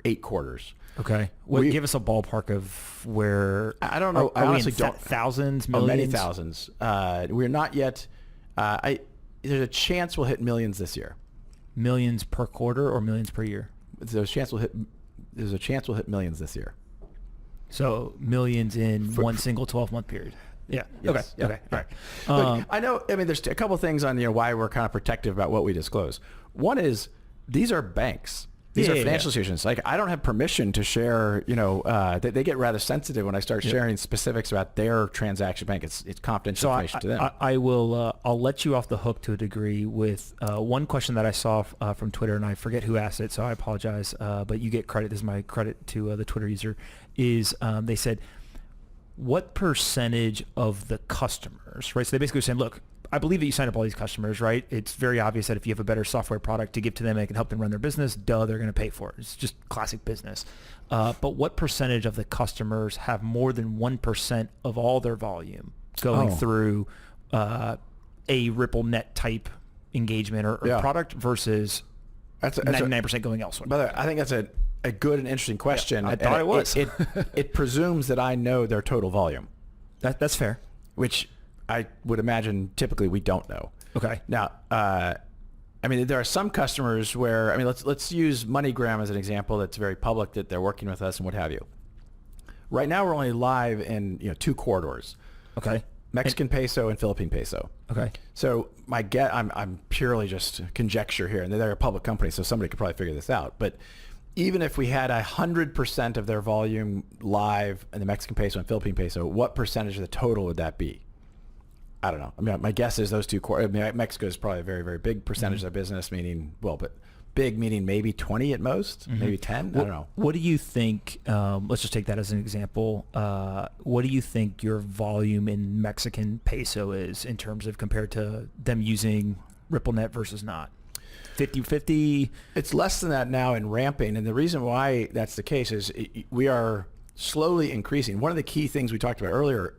8 quarters. Okay. Give us a ballpark of where... I don't know. I honestly don't. Thousands, millions? Many thousands. We're not yet... there's a chance we'll hit millions this year. Millions per quarter or millions per year? There's a chance we'll hit millions this year. So millions in one single 12-month period. Yeah. Yes. Okay. Okay. All right. Look, I know. I mean, there's a couple of things on why we're kind of protective about what we disclose. One is these are banks. These are financial institutions. Like, I don't have permission to share. They get rather sensitive when I start sharing specifics about their transaction bank. It's confidential information to them. I will. I'll let you off the hook to a degree with one question that I saw from Twitter, and I forget who asked it, so I apologize. But you get credit. This is my credit to the Twitter user. Is they said, what percentage of the customers, right? So they basically were saying, look, I believe that you sign up all these customers, right? It's very obvious that if you have a better software product to give to them and it can help them run their business, they're going to pay for it. It's just classic business. But what percentage of the customers have more than 1% of all their volume going through a RippleNet type engagement or product versus That's 99% going elsewhere? Brother, I think that's a good and interesting question. Yeah, I thought it was. It presumes that I know their total volume. That's fair. Which I would imagine typically we don't know. Okay. Now, I mean, there are some customers where, I mean, let's use MoneyGram as an example that's very public, that they're working with us and what have you. Right now, we're only live in 2 corridors. Okay. Mexican peso and Philippine peso. Okay. So I'm purely just conjecture here, and they're a public company, so somebody could probably figure this out. But even if we had 100% of their volume live in the Mexican peso and Philippine peso, what percentage of the total would that be? I don't know. I mean, my guess is those 2 I mean, Mexico is probably a very, very big percentage of their business, but big meaning maybe 20 at most, maybe 10. I don't know. What do you think? Let's just take that as an example. What do you think your volume in Mexican peso is in terms of compared to them using RippleNet versus not? 50-50? It's less than that now and ramping. And the reason why that's the case is we are slowly increasing. One of the key things we talked about earlier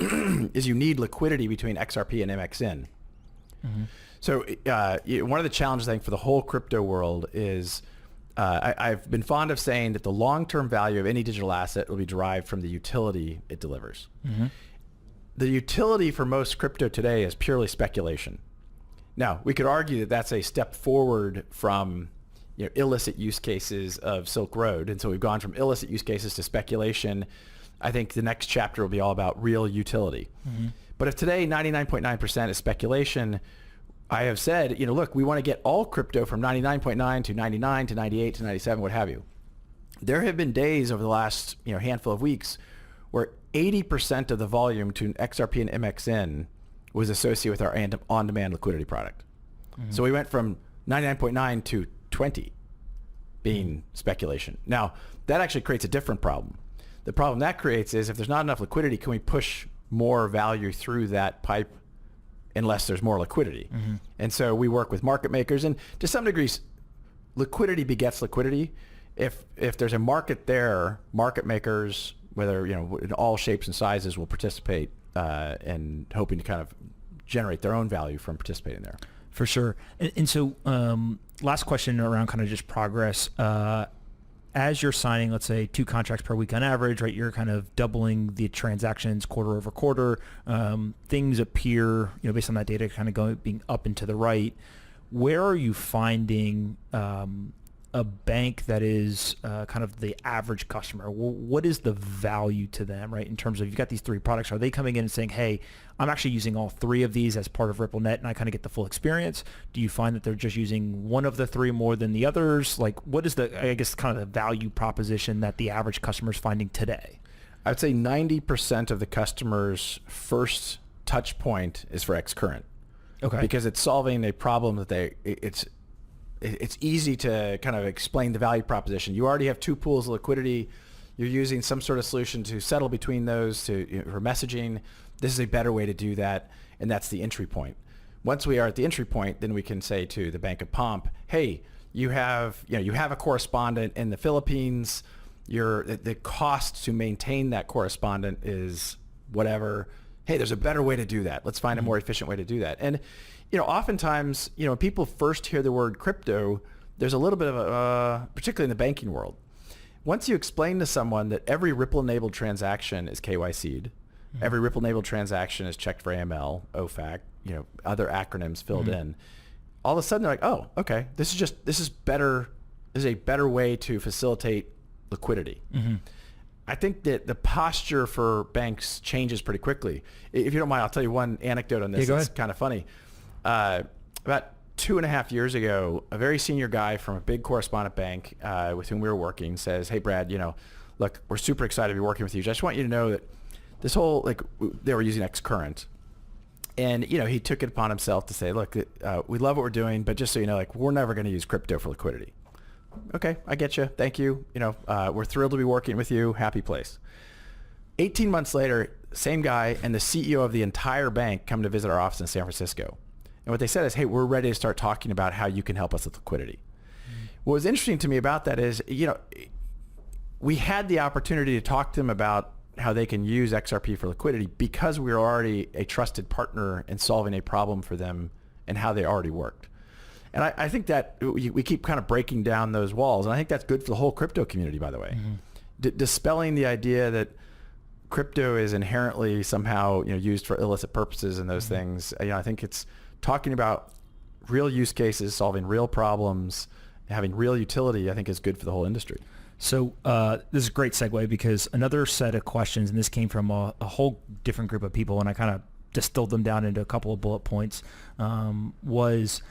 is you need liquidity between XRP and MXN. Mm-hmm. So one of the challenges, I think, for the whole crypto world is I've been fond of saying that the long-term value of any digital asset will be derived from the utility it delivers. Mm-hmm. The utility for most crypto today is purely speculation. Now, we could argue that that's a step forward from illicit use cases of Silk Road. And so we've gone from illicit use cases to speculation. I think the next chapter will be all about real utility. Mm-hmm. But if today 99.9% is speculation, I have said, look, we want to get all crypto from 99.9 to 99 to 98 to 97, what have you. There have been days over the last handful of weeks where 80% of the volume to XRP and MXN was associated with our on-demand liquidity product. Mm-hmm. So we went from 99.9 to 20 being speculation. Now, that actually creates a different problem. The problem that creates is if there's not enough liquidity, can we push more value through that pipe unless there's more liquidity? Mm-hmm. And so we work with market makers, and to some degrees, liquidity begets liquidity. If there's a market there, market makers, whether in all shapes and sizes, will participate and hoping to kind of generate their own value from participating there. For sure. And so last question around kind of just progress. As you're signing, let's say 2 contracts per week on average, right? You're kind of doubling the transactions quarter over quarter. Things appear, based on that data, kind of being up and to the right. Where are you finding a bank that is kind of the average customer? What is the value to them, right? In terms of, you've got these 3 products. Are they coming in and saying, hey, I'm actually using all 3 of these as part of RippleNet and I kind of get the full experience? Do you find that they're just using one of the 3 more than the others? Like, what is the, I guess, kind of the value proposition that the average customer is finding today? I would say 90% of the customers' first touch point is for Xcurrent. Okay. Because it's solving a problem that it's easy to kind of explain the value proposition. You already have 2 pools of liquidity. You're using some sort of solution to settle between those for messaging. This is a better way to do that, and that's the entry point. Once we are at the entry point, then we can say to the Bank of Pomp, hey, you have a correspondent in the Philippines. The cost to maintain that correspondent is whatever. Hey, there's a better way to do that. Let's find a more efficient way to do that. And oftentimes, when people first hear the word crypto, there's a little bit of particularly in the banking world. Once you explain to someone that every Ripple-enabled transaction is KYC'd, every Ripple-enabled transaction is checked for AML, OFAC, other acronyms filled in, all of a sudden they're like, oh, okay, this is better. This is a better way to facilitate liquidity. Mm-hmm. I think that the posture for banks changes pretty quickly. If you don't mind, I'll tell you one anecdote on this. Yeah, it's kind of funny. About 2.5 years ago, a very senior guy from a big correspondent bank with whom we were working says, hey, Brad, look, we're super excited to be working with you. I just want you to know that this whole, they were using Xcurrent. And, he took it upon himself to say, look, we love what we're doing, but just so you know, we're never going to use crypto for liquidity. Okay, I get you. Thank you. We're thrilled to be working with you. Happy place. 18 months later, same guy and the CEO of the entire bank come to visit our office in San Francisco. And what they said is, hey, we're ready to start talking about how you can help us with liquidity. What was interesting to me about that is, we had the opportunity to talk to them about how they can use XRP for liquidity because we were already a trusted partner in solving a problem for them and how they already worked. And I think that we keep kind of breaking down those walls, and I think that's good for the whole crypto community, by the way. Dispelling the idea that crypto is inherently somehow used for illicit purposes and those things. I think it's talking about real use cases, solving real problems, having real utility. I think is good for the whole industry. So this is a great segue, because another set of questions, and this came from a whole different group of people, and I kind of distilled them down into a couple of bullet points, was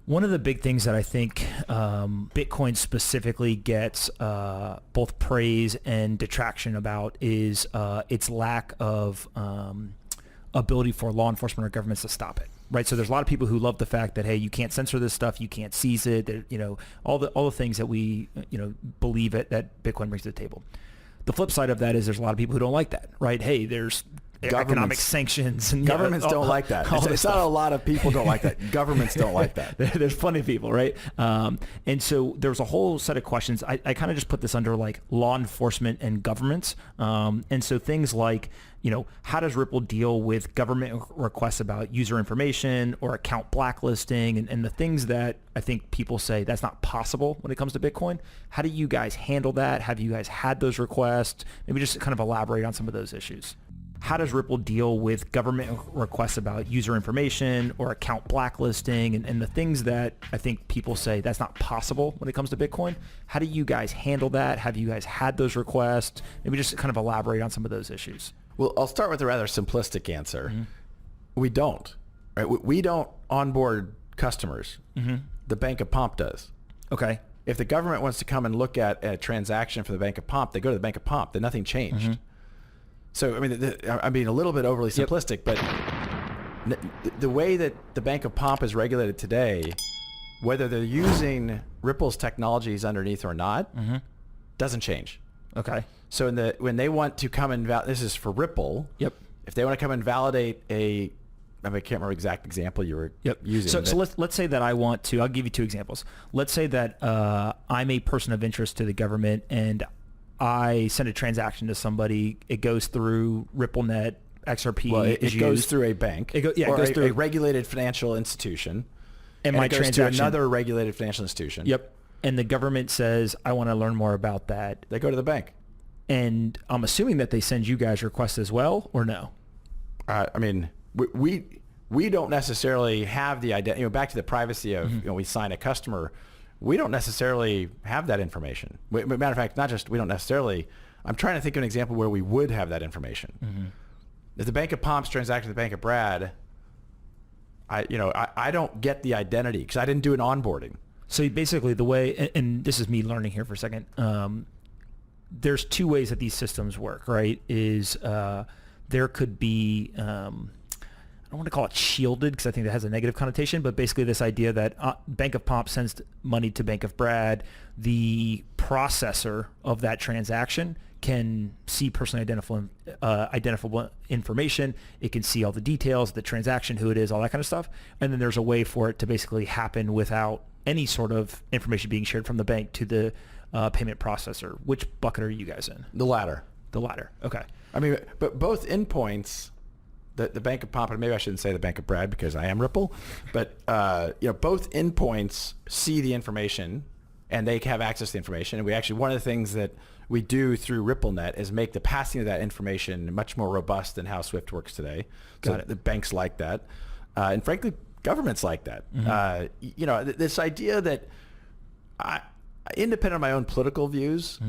one of the big things that I think Bitcoin specifically gets both praise and detraction about is its lack of ability for law enforcement or governments to stop it. Right, so there's a lot of people who love the fact that, hey, you can't censor this stuff, you can't seize it, all the things that we believe that Bitcoin brings to the table. The flip side of that is there's a lot of people who don't like that. Right, hey, there's economic sanctions and governments don't like that. It's not a lot of people don't like that. Governments don't like that. There's plenty of people, right? And so there's a whole set of questions. I kind of just put this under like law enforcement and governments. And so things like, how does Ripple deal with government requests about user information or account blacklisting and the things that I think people say that's not possible when it comes to Bitcoin? How do you guys handle that? Have you guys had those requests? Maybe just kind of elaborate on some of those issues. How does Ripple deal with government requests about user information or account blacklisting and the things that I think people say that's not possible when it comes to Bitcoin? How do you guys handle that? Have you guys had those requests? Maybe just kind of elaborate on some of those issues. Well, I'll start with a rather simplistic answer. We don't. Right? We don't onboard customers. The Bank of Pomp does. Okay. If the government wants to come and look at a transaction for the Bank of Pomp, they go to the Bank of Pomp. Then nothing changed. So, I mean, I'm being a little bit overly simplistic, but the way that the Bank of Pomp is regulated today, whether they're using Ripple's technologies underneath or not, doesn't change. Okay. So when they want to come and this is for Ripple. Yep. If they want to come and validate I can't remember the exact example you were using. So let's say that I want to. I'll give you two examples. Let's say that I'm a person of interest to the government and I send a transaction to somebody. It goes through RippleNet. Xrp. Well, it goes through a bank. It goes through a regulated financial institution. And my transaction goes to another regulated financial institution. Yep. And the government says, I want to learn more about that. They go to the bank. And I'm assuming that they send you guys requests as well, or no? I mean, we don't necessarily have the identity. Back to the privacy of we sign a customer. We don't necessarily have that information. Matter of fact, not just we don't necessarily. I'm trying to think of an example where we would have that information. If the Bank of Pomp's transacted with the Bank of Brad, I don't get the identity because I didn't do an onboarding. So basically, the way, and this is me learning here for a second. There's two ways that these systems work, right? Is there could be I don't want to call it shielded because I think that has a negative connotation, but basically this idea that Bank of Pomp sends money to Bank of Brad, the processor of that transaction can see personally identifiable information. It can see all the details, the transaction, who it is, all that kind of stuff. And then there's a way for it to basically happen without any sort of information being shared from the bank to the payment processor. Which bucket are you guys in? The latter. The latter. Okay. I mean, but both endpoints, the Bank of Pomp, and maybe I shouldn't say the Bank of Brad because I am Ripple, but both endpoints see the information and they have access to the information. And we actually, one of the things that we do through RippleNet is make the passing of that information much more robust than how Swift works today. So the banks like that. And frankly, governments like that. This idea that, independent of my own political views,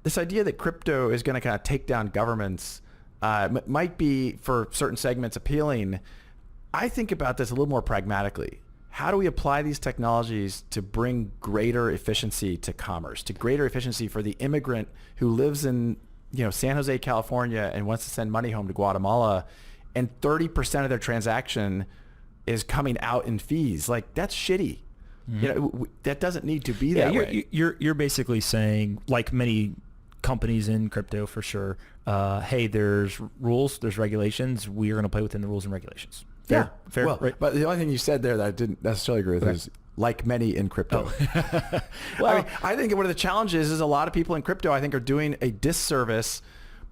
this idea that crypto is going to kind of take down governments might be, for certain segments, appealing. I think about this a little more pragmatically. How do we apply these technologies to bring greater efficiency to commerce, to greater efficiency for the immigrant who lives in San Jose, California, and wants to send money home to Guatemala, and 30% of their transaction is coming out in fees? Like, that's shitty. That doesn't need to be that way. You're basically saying, like many companies in crypto for sure, hey, there's rules, there's regulations. We are going to play within the rules and regulations. Fair, well, right? But the only thing you said there that I didn't necessarily agree with is like many in crypto. Well, I think one of the challenges is a lot of people in crypto, I think, are doing a disservice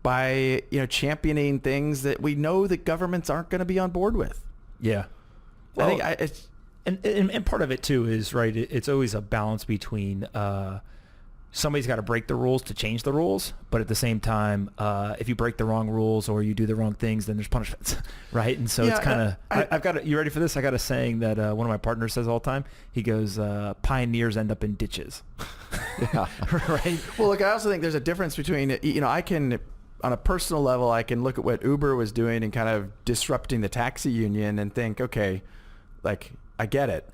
by championing things that we know that governments aren't going to be on board with. Yeah. Well, I think And part of it too is, right, it's always a balance between somebody's got to break the rules to change the rules, but at the same time, if you break the wrong rules or you do the wrong things, then there's punishments, right? And so it's kind of, I've got you ready for this? I got a saying that one of my partners says all the time. He goes, pioneers end up in ditches. Yeah. Right? Well, look, I also think there's a difference between, I can, on a personal level, I can look at what Uber was doing and kind of disrupting the taxi union and think, okay, like, I get it.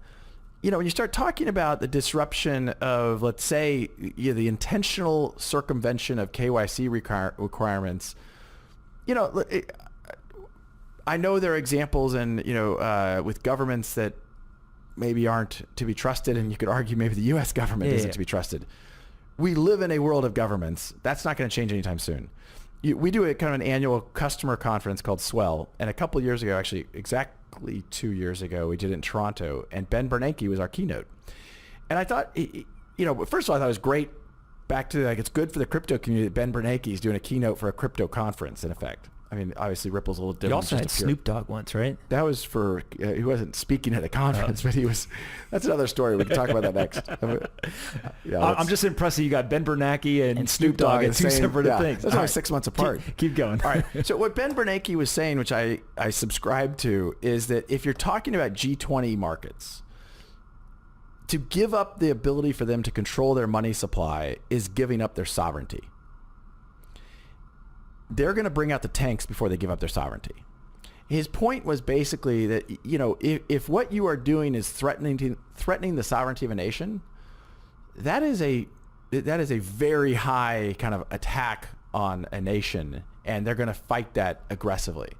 When you start talking about the disruption of, let's say, the intentional circumvention of KYC requirements, I know there are examples with governments that maybe aren't to be trusted, and you could argue maybe the U.S. government isn't to be trusted. We live in a world of governments. That's not going to change anytime soon. We do a kind of an annual customer conference called Swell, and a couple of years ago, actually exactly 2 years ago, we did it in Toronto, and Ben Bernanke was our keynote. And I thought, first of all, I thought it was great. Back to it's good for the crypto community that Ben Bernanke is doing a keynote for a crypto conference. In effect, I mean, obviously Ripple's a little different. You also had Snoop Dogg once, right? That was for he wasn't speaking at a conference, but he was. That's another story. We can talk about that next. I'm just impressed that you got Ben Bernanke and Snoop Dogg at two separate things. That's only 6 months apart. Keep going. All right. So what Ben Bernanke was saying, which I subscribe to, is that if you're talking about G20 markets, to give up the ability for them to control their money supply is giving up their sovereignty. They're going to bring out the tanks before they give up their sovereignty. His point was basically that, if what you are doing is threatening the sovereignty of a nation, that is a very high kind of attack on a nation, and they're going to fight that aggressively.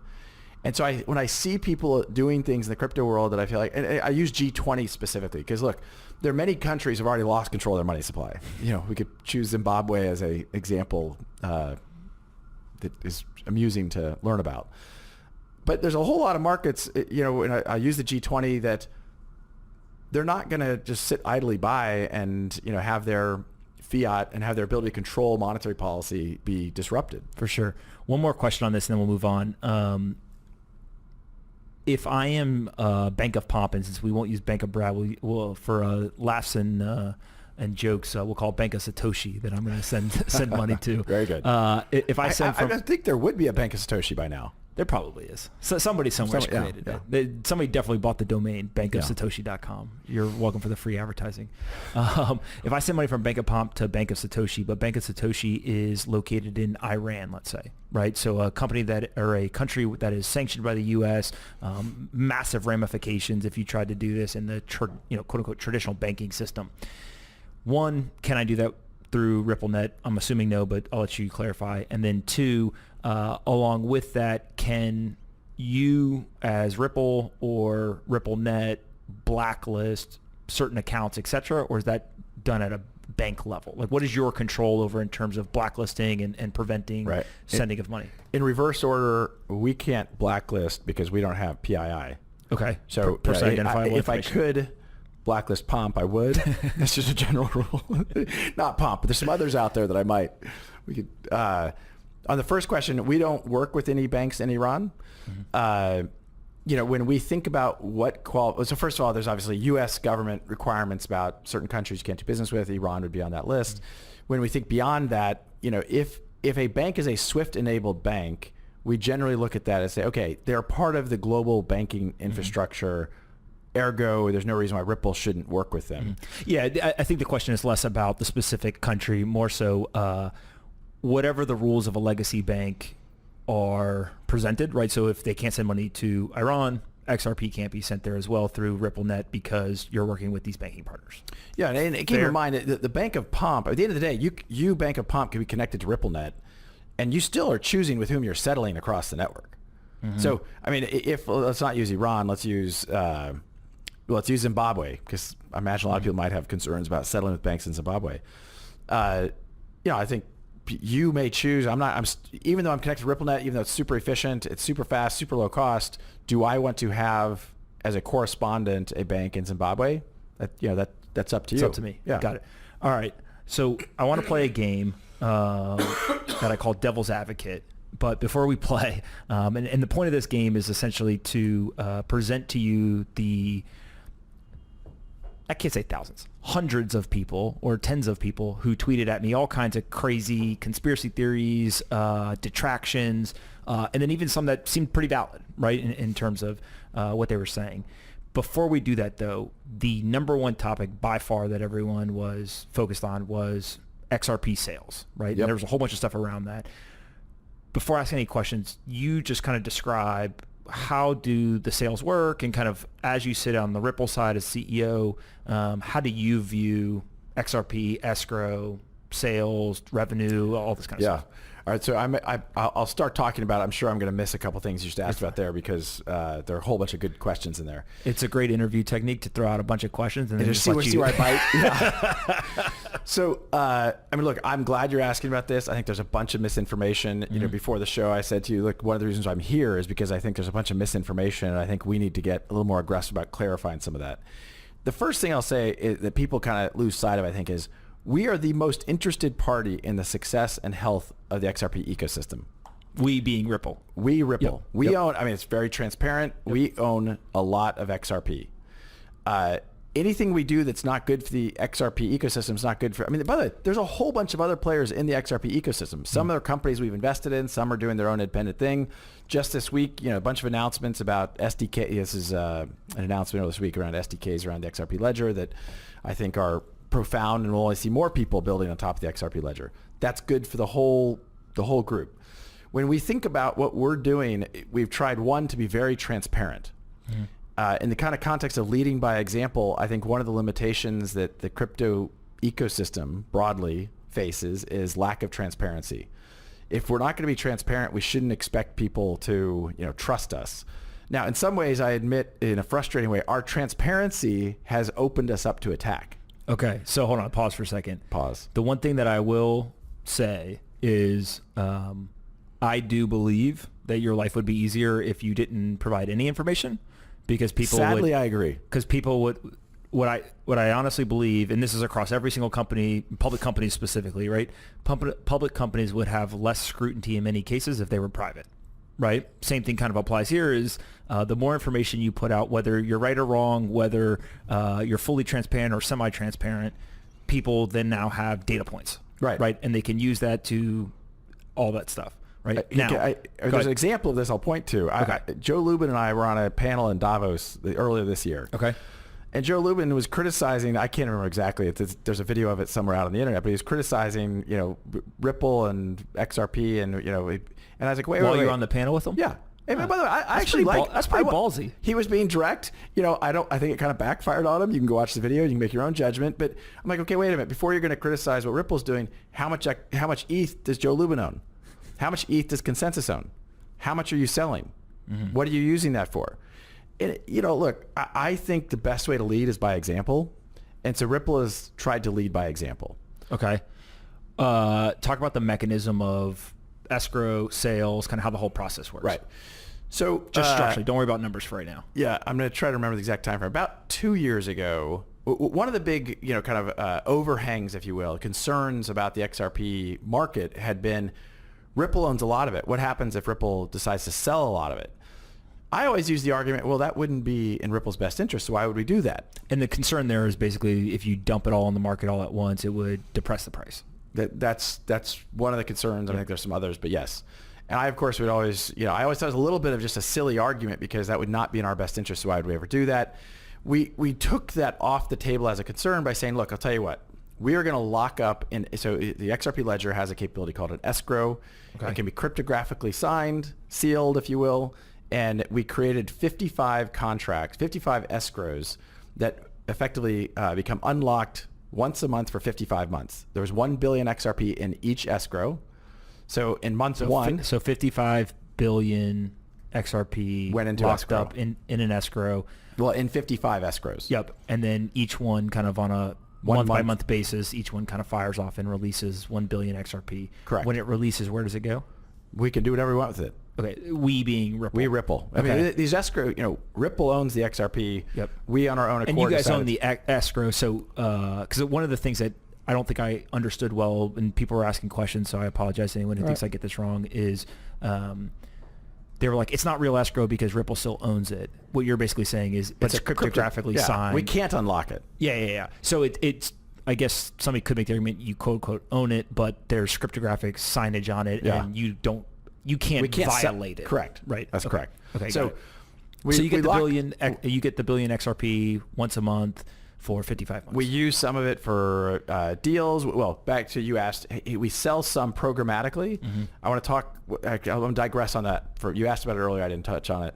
And so when I see people doing things in the crypto world that I feel like, and I use G20 specifically, because look, there are many countries who have already lost control of their money supply. We could choose Zimbabwe as an example that is amusing to learn about. But there's a whole lot of markets, and I use the G20, that they're not going to just sit idly by and, have their fiat and have their ability to control monetary policy be disrupted. For sure. One more question on this, and then we'll move on. If I am Bank of Pomp, and since we won't use Bank of Brad, we'll for laughs and jokes, we'll call Bank of Satoshi that I'm going to send money to. Very good. If I send I think there would be a Bank of Satoshi by now. There probably is. So somebody somewhere created it. Somebody definitely bought the domain, bankofsatoshi.com. You're welcome for the free advertising. If I send money from Bank of Pomp to Bank of Satoshi, but Bank of Satoshi is located in Iran, let's say, right? So a country that is sanctioned by the U.S., massive ramifications if you tried to do this in the quote unquote traditional banking system. One, can I do that through RippleNet? I'm assuming no, but I'll let you clarify. And then two, along with that, can you as Ripple or RippleNet blacklist certain accounts, et cetera, or is that done at a bank level? Like, what is your control over in terms of blacklisting and preventing sending of money? In reverse order, we can't blacklist because we don't have PII. Okay. So personally identifiable if I could blacklist Pomp, I would. That's just a general rule. Not Pomp, but there's some others out there that we could. On the first question, we don't work with any banks in Iran. Mm-hmm. When we think about so first of all, there's obviously U.S. government requirements about certain countries you can't do business with. Iran would be on that list. Mm-hmm. When we think beyond that, if a bank is a SWIFT-enabled bank, we generally look at that and say, okay, they're part of the global banking infrastructure. Mm-hmm. Ergo, there's no reason why Ripple shouldn't work with them. Yeah, I think the question is less about the specific country, more so whatever the rules of a legacy bank are presented, right? So if they can't send money to Iran, XRP can't be sent there as well through RippleNet because you're working with these banking partners. Yeah, and keep in mind that the Bank of Pomp, at the end of the day, you Bank of Pomp can be connected to RippleNet, and you still are choosing with whom you're settling across the network. Mm-hmm. So, I mean, let's not use Iran, let's use Zimbabwe, because I imagine a lot of people might have concerns about settling with banks in Zimbabwe. I think you may choose. Even though I'm connected to RippleNet, even though it's super efficient, it's super fast, super low cost. Do I want to have as a correspondent a bank in Zimbabwe? That's up to you. It's up to me. Yeah, got it. All right. So I want to play a game that I call Devil's Advocate. But before we play, and the point of this game is essentially to present to you the I can't say thousands, hundreds of people or tens of people who tweeted at me all kinds of crazy conspiracy theories, detractions, and then even some that seemed pretty valid, right, in terms of what they were saying. Before we do that, though, the number one topic by far that everyone was focused on was Xrp sales, right? Yep. And there was a whole bunch of stuff around that. Before asking any questions, you just kind of describe how do the sales work, and kind of as you sit on the Ripple side as CEO, how do you view Xrp, escrow, sales, revenue, all this kind of stuff? All right, so I'll start talking about it. I'm sure I'm going to miss a couple things you just asked about there, because there are a whole bunch of good questions in there. It's a great interview technique to throw out a bunch of questions and then just see where I bite. Yeah. So, I mean, look, I'm glad you're asking about this. I think there's a bunch of misinformation. You know, before the show, I said to you, look, one of the reasons I'm here is because I think there's a bunch of misinformation, and I think we need to get a little more aggressive about clarifying some of that. The first thing I'll say is that people kind of lose sight of, I think, is we are the most interested party in the success and health of the XRP ecosystem. We being Ripple. We Ripple. Yep. We own, I mean, it's very transparent. Yep. We own a lot of XRP. Anything we do that's not good for the XRP ecosystem is not good for, I mean, by the way, there's a whole bunch of other players in the XRP ecosystem. Some are companies we've invested in, some are doing their own independent thing. Just this week, you know, a bunch of announcements about SDK. This is an announcement this week around SDKs around the XRP ledger that I think are profound, and we'll only see more people building on top of the XRP ledger. That's good for the whole group. When we think about what we're doing, we've tried, one, to be very transparent. In the kind of context of leading by example, I think one of the limitations that the crypto ecosystem broadly faces is lack of transparency. If we're not going to be transparent, we shouldn't expect people to, you know, trust us. Now, in some ways, I admit, in a frustrating way, our transparency has opened us up to attack. Okay, so hold on, pause for a second. Pause. The one thing that I will say is I do believe that your life would be easier if you didn't provide any information, because people Sadly, I agree. Because people would, what I honestly believe, and this is across every single company, public companies specifically, right? Public companies would have less scrutiny in many cases if they were private, right? Same thing kind of applies here. Is the more information you put out, whether you're right or wrong, whether you're fully transparent or semi-transparent, people then now have data points, right? And they can use that to all that stuff. Right. There's an example of this I'll point to. Okay. Joe Lubin and I were on a panel in Davos earlier this year. Okay. And Joe Lubin was criticizing, I can't remember exactly, there's a video of it somewhere out on the internet, but he was criticizing, you know, Ripple and XRP, and, you know, and I was like, wait. While you were on the panel with him? Yeah. And by the way, I actually that's pretty ballsy. He was being direct. You know, I think it kind of backfired on him. You can go watch the video. You can make your own judgment. But I'm like, okay, wait a minute. Before you're going to criticize what Ripple's doing, how much ETH does Joe Lubin own? How much ETH does Consensus own? How much are you selling? Mm-hmm. What are you using that for? And, you know, look, I think the best way to lead is by example. And so Ripple has tried to lead by example. Okay. Talk about the mechanism of escrow, sales, kind of how the whole process works. Right. So just structurally, don't worry about numbers for right now. Yeah, I'm going to try to remember the exact time frame. About 2 years ago, one of the big, you know, kind of overhangs, if you will, concerns about the XRP market had been Ripple owns a lot of it. What happens if Ripple decides to sell a lot of it? I always use the argument, well, that wouldn't be in Ripple's best interest, so why would we do that? And the concern there is basically if you dump it all in the market all at once, it would depress the price. That's one of the concerns. I think there's some others, but yes. And I, of course, would always, you know, I always thought it was a little bit of just a silly argument because that would not be in our best interest, so why would we ever do that? We took that off the table as a concern by saying, look, I'll tell you what, we are going to lock up in, so the XRP ledger has a capability called an escrow. Okay. It can be cryptographically signed, sealed, if you will. And we created 55 contracts, 55 escrows that effectively become unlocked once a month for 55 months. There was 1 billion XRP in each escrow. So in month one... So 55 billion XRP went into locked escrow. Up in an escrow. Well, in 55 escrows. Yep. And then each one kind of on a month-by-month basis, each one kind of fires off and releases 1 billion XRP. Correct. When it releases, where does it go? We can do whatever we want with it. Okay, we being Ripple. We Ripple. Okay. I mean, these escrow, you know, Ripple owns the XRP. Yep. We on our own accord. And you guys own the escrow. So, because one of the things that I don't think I understood well, and people were asking questions, so I apologize to anyone who thinks I get this wrong, is they were like, it's not real escrow because Ripple still owns it. What you're basically saying is it's cryptographically signed. We can't unlock it. Yeah. So it's I guess somebody could make the argument you quote unquote own it, but there's cryptographic signage on it, and you can't violate it. Correct. Right. That's correct. Okay. So you get the billion XRP once a month for 55 months. We use some of it for deals. Well, back to you asked, we sell some programmatically. Mm-hmm. I want to digress on that. You asked about it earlier. I didn't touch on it.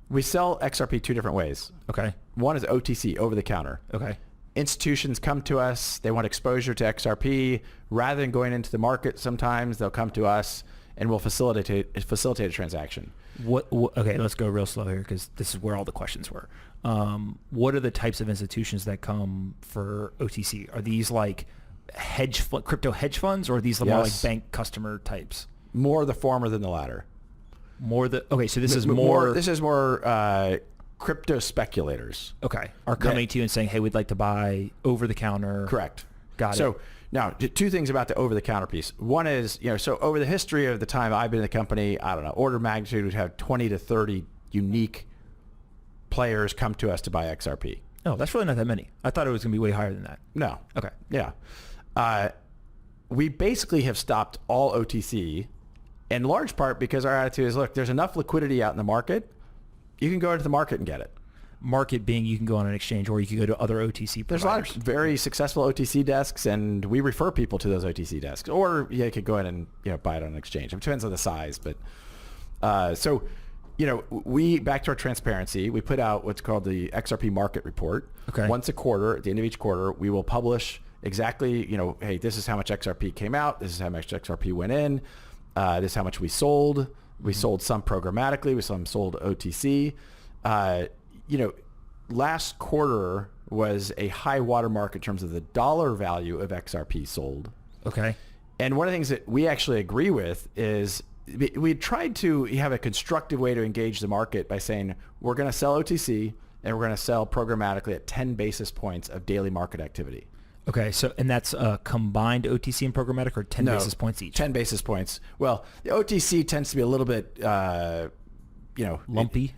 We sell XRP two different ways. Okay. One is OTC, over the counter. Okay. Institutions come to us. They want exposure to XRP. Rather than going into the market, sometimes they'll come to us and we'll facilitate a transaction. Okay, let's go real slow here because this is where all the questions were. What are the types of institutions that come for OTC? Are these like crypto hedge funds, or are these more like bank customer types? More the former than the latter. So this is more. This is more crypto speculators. Okay, are coming to you and saying, "Hey, we'd like to buy over the counter." Correct. Got it. So now, two things about the over-the-counter piece. One is, so over the history of the time I've been in the company, I don't know, order of magnitude, we'd have 20 to 30 unique players come to us to buy XRP. Oh, that's really not that many. I thought it was going to be way higher than that. No. Okay. Yeah. We basically have stopped all OTC, in large part because our attitude is, look, there's enough liquidity out in the market. You can go into the market and get it. Market being you can go on an exchange or you can go to other OTC providers. There's a lot of very successful OTC desks, and we refer people to those OTC desks. Or you could go in and buy it on an exchange. It depends on the size. But we, back to our transparency, we put out what's called the Xrp Market Report. Okay. Once a quarter, at the end of each quarter, we will publish exactly, hey, this is how much XRP came out. This is how much XRP went in. This is how much we sold. We sold some programmatically. We sold OTC. Last quarter was a high watermark in terms of the dollar value of XRP sold. Okay. And one of the things that we actually agree with is we tried to have a constructive way to engage the market by saying we're going to sell OTC and we're going to sell programmatically at 10 basis points of daily market activity. Okay, so and that's combined OTC and programmatic, or 10 basis points each? 10 basis points. Well, the OTC tends to be a little bit, lumpy.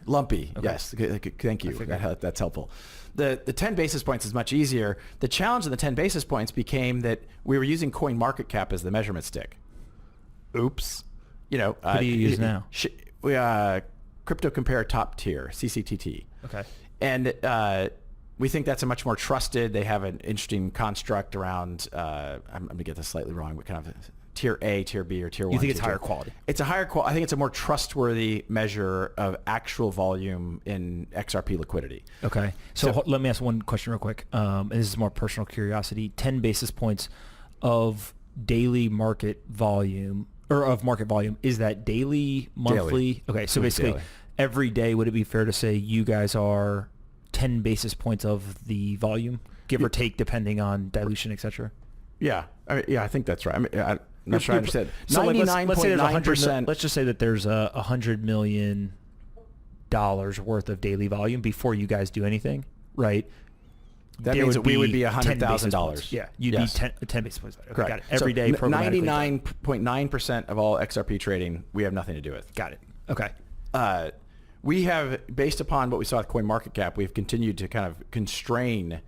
Lumpy, Okay. yes. Thank you. That's helpful. The 10 basis points is much easier. The challenge of the 10 basis points became that we were using coin market cap as the measurement stick. Oops. What do you use now? We Crypto Compare Top Tier, CCTT. Okay. And we think that's a much more trusted. They have an interesting construct around, I'm going to get this slightly wrong, but kind of tier A, tier B, or tier 1. You think it's tier higher 2. quality? It's a higher quality. I think it's a more trustworthy measure of actual volume in XRP liquidity. Okay. So let me ask one question real quick. And this is more personal curiosity. 10 basis points of daily market volume, or of market volume, is that daily, monthly? Daily. Okay. So basically daily. Every day, would it be fair to say you guys are 10 basis points of the volume, give or take, depending on dilution, et cetera? Yeah. I think that's right. I'm not sure I understood. So 99.9%. Let's just say that there's $100 million worth of daily volume before you guys do anything, right? That means that we would be $100,000. Yeah, you'd be 10 basis points. Okay, correct. Got it. Every day, programmatically. 99.9% of all XRP trading, we have nothing to do with. Got it. Okay. We have, based upon what we saw with coin market cap, we've continued to kind of constrain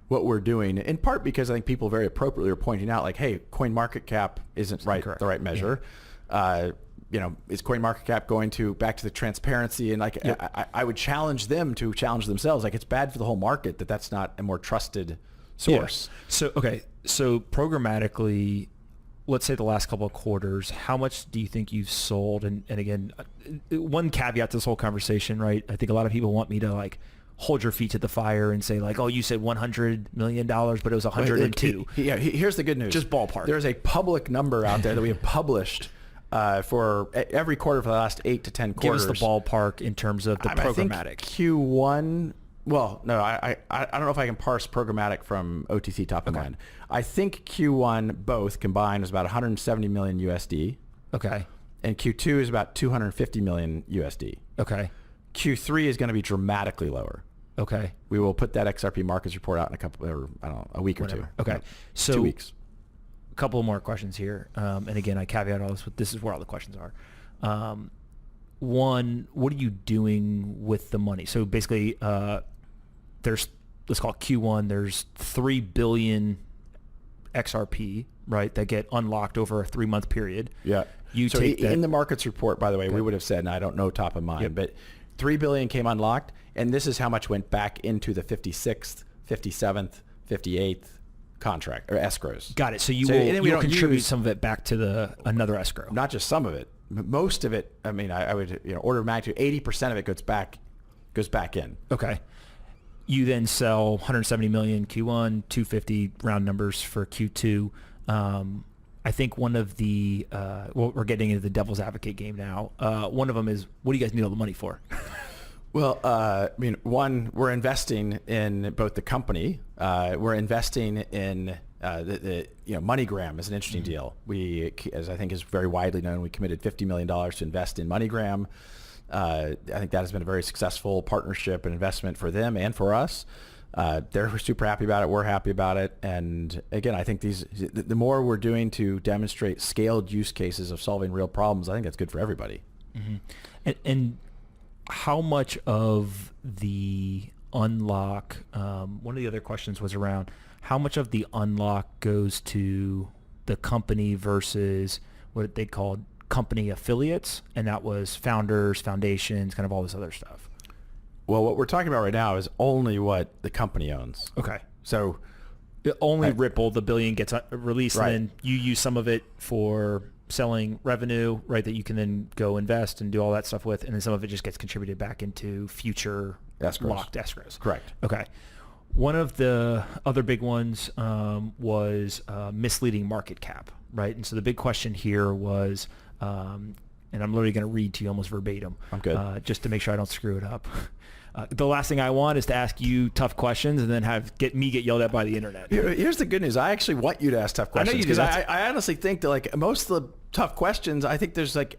what we're doing, in part because I think people very appropriately are pointing out, like, hey, coin market cap isn't the right measure. Yeah. Is coin market cap going back to the transparency? And like, yep. I would challenge them to challenge themselves. Like, it's bad for the whole market that's not a more trusted source. Yeah. So programmatically, let's say the last couple of quarters, how much do you think you've sold? And again, one caveat to this whole conversation, right? I think a lot of people want me to like hold your feet to the fire and say like, oh, you said $100 million, but it was 102. Yeah. Here's the good news. Just ballpark. There's a public number out there that we have published for every quarter for the last 8 to 10 quarters. Give us the ballpark in terms of the programmatic. I think Q1. Well, no, I don't know if I can parse programmatic from OTC top of mind. I think Q1 both combined was about 170 million USD. Okay. And Q2 is about 250 million USD. Okay. Q3 is going to be dramatically lower. Okay. We will put that Xrp Markets Report out in a week or two. Okay. So 2 weeks. A couple more questions here. And again, I caveat all this with this is where all the questions are. one, what are you doing with the money? So basically, there's, let's call it Q1, there's 3 billion XRP, right, that get unlocked over a 3-month period. Yeah. You so take that, in the markets report, by the way, we would have said, and I don't know top of mind, but 3 billion came unlocked, and this is how much went back into the 56th, 57th, 58th contract or escrows. Got it. So you'll contribute use some of it back to another escrow. Not just some of it, most of it. I mean, I would, order of magnitude, 80% of it goes back in. Okay. You then sell 170 million Q1, 250 round numbers for Q2. I think one of the, we're getting into the devil's advocate game now. One of them is, what do you guys need all the money for? Well, one, we're investing in both the company. We're investing in the MoneyGram is an interesting deal. We, as I think is very widely known, we committed $50 million to invest in MoneyGram. I think that has been a very successful partnership and investment for them and for us. They're super happy about it. We're happy about it. And again, I think the more we're doing to demonstrate scaled use cases of solving real problems, I think that's good for everybody. Mm-hmm. And how much of the unlock, one of the other questions was around how much of the unlock goes to the company versus what they called company affiliates, and that was founders, foundations, kind of all this other stuff. Well, what we're talking about right now is only what the company owns. Okay. So only Ripple, the billion gets released, right. And then you use some of it for selling revenue, right, that you can then go invest and do all that stuff with, and then some of it just gets contributed back into future locked escrows. Correct. Okay. One of the other big ones was misleading market cap, right? And so the big question here was, and I'm literally going to read to you almost verbatim. I'm good. Just to make sure I don't screw it up. The last thing I want is to ask you tough questions and then get yelled at by the internet. Here's the good news. I actually want you to ask tough questions because I honestly think that like most of the tough questions, I think there's like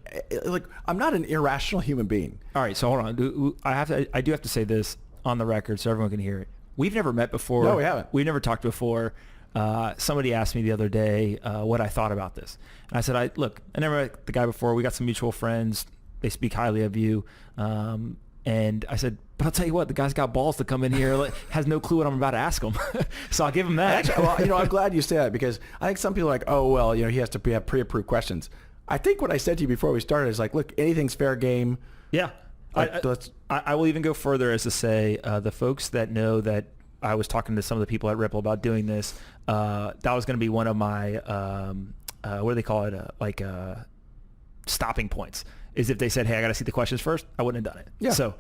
I'm not an irrational human being. All right, so hold on. I do have to say this on the record so everyone can hear it. We've never met before. No, we haven't. We've never talked before. Somebody asked me the other day what I thought about this. And I said, I never met the guy before. We got some mutual friends. They speak highly of you. And I said, but I'll tell you what, the guy's got balls to come in here, has no clue what I'm about to ask him. So I'll give him that. Actually, I'm glad you say that because I think some people are like, oh, well, he has to have pre-approved questions. I think what I said to you before we started is like, look, anything's fair game. Yeah. I will even go further as to say the folks that know that I was talking to some of the people at Ripple about doing this, that was going to be one of my, what do they call it, stopping points, is if they said, hey, I got to see the questions first, I wouldn't have done it. Yeah. So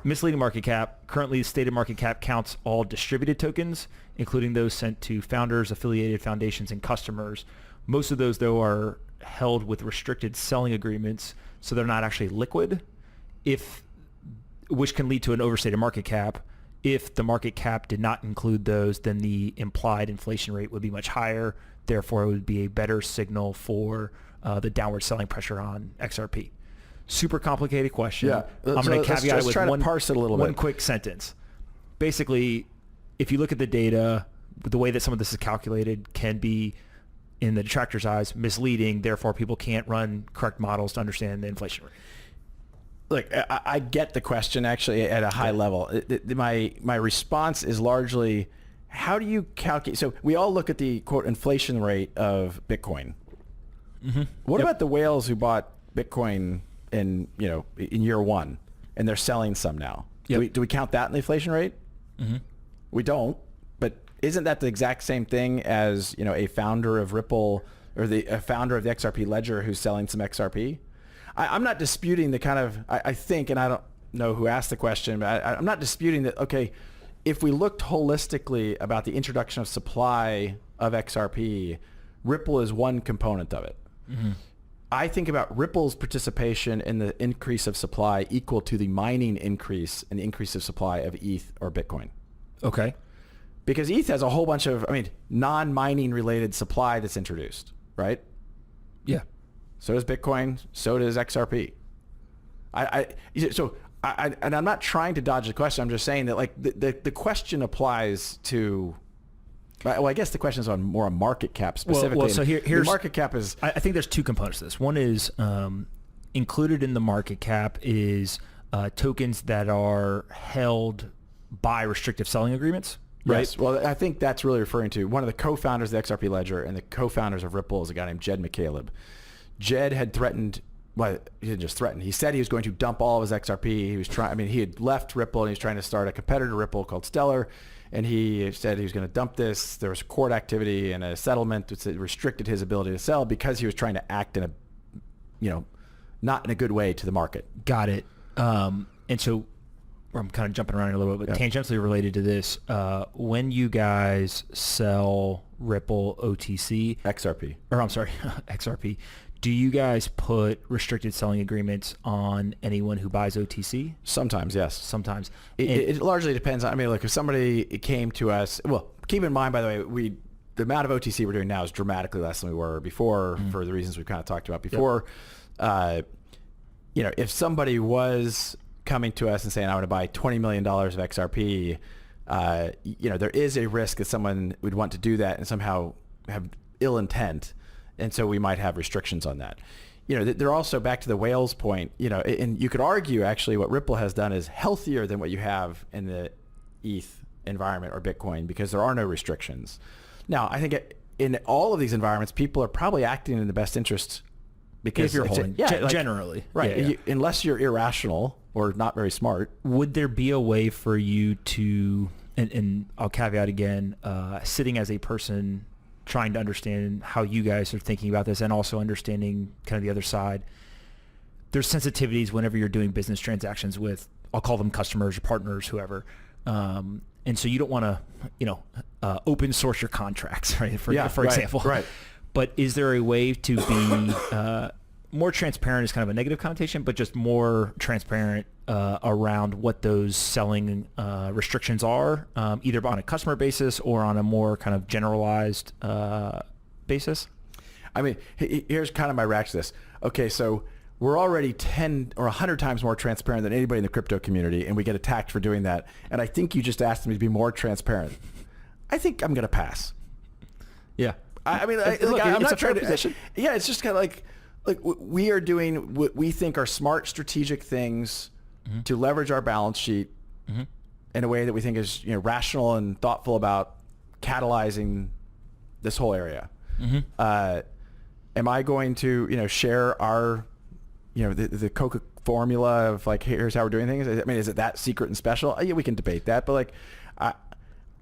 misleading market cap, currently stated market cap counts all distributed tokens, including those sent to founders, affiliated foundations, and customers. Most of those, though, are held with restricted selling agreements, so they're not actually liquid, which can lead to an overstated market cap. If the market cap did not include those, then the implied inflation rate would be much higher. Therefore, it would be a better signal for the downward selling pressure on XRP. Super complicated question. Yeah. I'm going to caveat it with parse it a little one bit. quick sentence. Basically, if you look at the data, the way that some of this is calculated can be, in the detractor's eyes, misleading. Therefore, people can't run correct models to understand the inflation rate. Look, I get the question actually at a high level. My response is largely, how do you calculate? So we all look at the quote inflation rate of Bitcoin. Mm-hmm. What about the whales who bought Bitcoin in year one and they're selling some now? Yep. Do we count that in the inflation rate? Mm-hmm. We don't. But isn't that the exact same thing as a founder of Ripple or a founder of the XRP ledger who's selling some XRP? I'm not disputing the kind of, I think, and I don't know who asked the question, but I'm not disputing that, okay, if we looked holistically about the introduction of supply of XRP, Ripple is one component of it. Mm-hmm. I think about Ripple's participation in the increase of supply equal to the mining increase and the increase of supply of ETH or Bitcoin. Okay. Because ETH has a whole bunch of, non-mining related supply that's introduced, right? Yeah. So does Bitcoin. So does XRP. And I'm not trying to dodge the question. I'm just saying that the question applies to. Well, I guess the question is more on market cap specifically. Well, so here's the market cap is. I think there's two components to this. One is included in the market cap is tokens that are held by restrictive selling agreements, right? Yes. Well, I think that's really referring to one of the co-founders of the XRP Ledger and the co-founders of Ripple is a guy named Jed McCaleb. Jed had threatened, well, he didn't just threaten. He said he was going to dump all of his XRP. He was trying. I mean, he had left Ripple and he was trying to start a competitor to Ripple called Stellar, and he said he was going to dump this. There was court activity and a settlement that restricted his ability to sell because he was trying to act in a, not in a good way to the market. Got it. And so I'm kind of jumping around here a little bit, but tangentially related to this, when you guys sell Ripple OTC, XRP, do you guys put restricted selling agreements on anyone who buys OTC? Sometimes, yes. Sometimes. It largely depends. I mean, like if somebody came to us, well, keep in mind, by the way, the amount of OTC we're doing now is dramatically less than we were before for the reasons we've kind of talked about before. Yep. If somebody was coming to us and saying, I want to buy $20 million of XRP, there is a risk that someone would want to do that and somehow have ill intent. And so we might have restrictions on that. They're also back to the whales point, and you could argue actually what Ripple has done is healthier than what you have in the ETH environment or Bitcoin because there are no restrictions. Now, I think in all of these environments, people are probably acting in the best interest because if you're holding, generally. Right. Yeah. Unless you're irrational or not very smart. Would there be a way for you to, and I'll caveat again, sitting as a person trying to understand how you guys are thinking about this and also understanding kind of the other side, there's sensitivities whenever you're doing business transactions with, I'll call them customers or partners, whoever. And so you don't want to, open source your contracts, right? For example. Right. But is there a way to be more transparent is kind of a negative connotation, but just more transparent around what those selling restrictions are, either on a customer basis or on a more kind of generalized basis? I mean, here's kind of my reaction to this. Okay, so we're already 10 or 100 times more transparent than anybody in the crypto community, and we get attacked for doing that. And I think you just asked me to be more transparent. I think I'm going to pass. Yeah. I mean, I'm not trying to. Yeah, it's just kind of like we are doing what we think are smart strategic things to leverage our balance sheet in a way that we think is rational and thoughtful about catalyzing this whole area. Am I going to share our the Coca formula of like here's how we're doing things? I mean, is it that secret and special? Yeah, we can debate that, but like.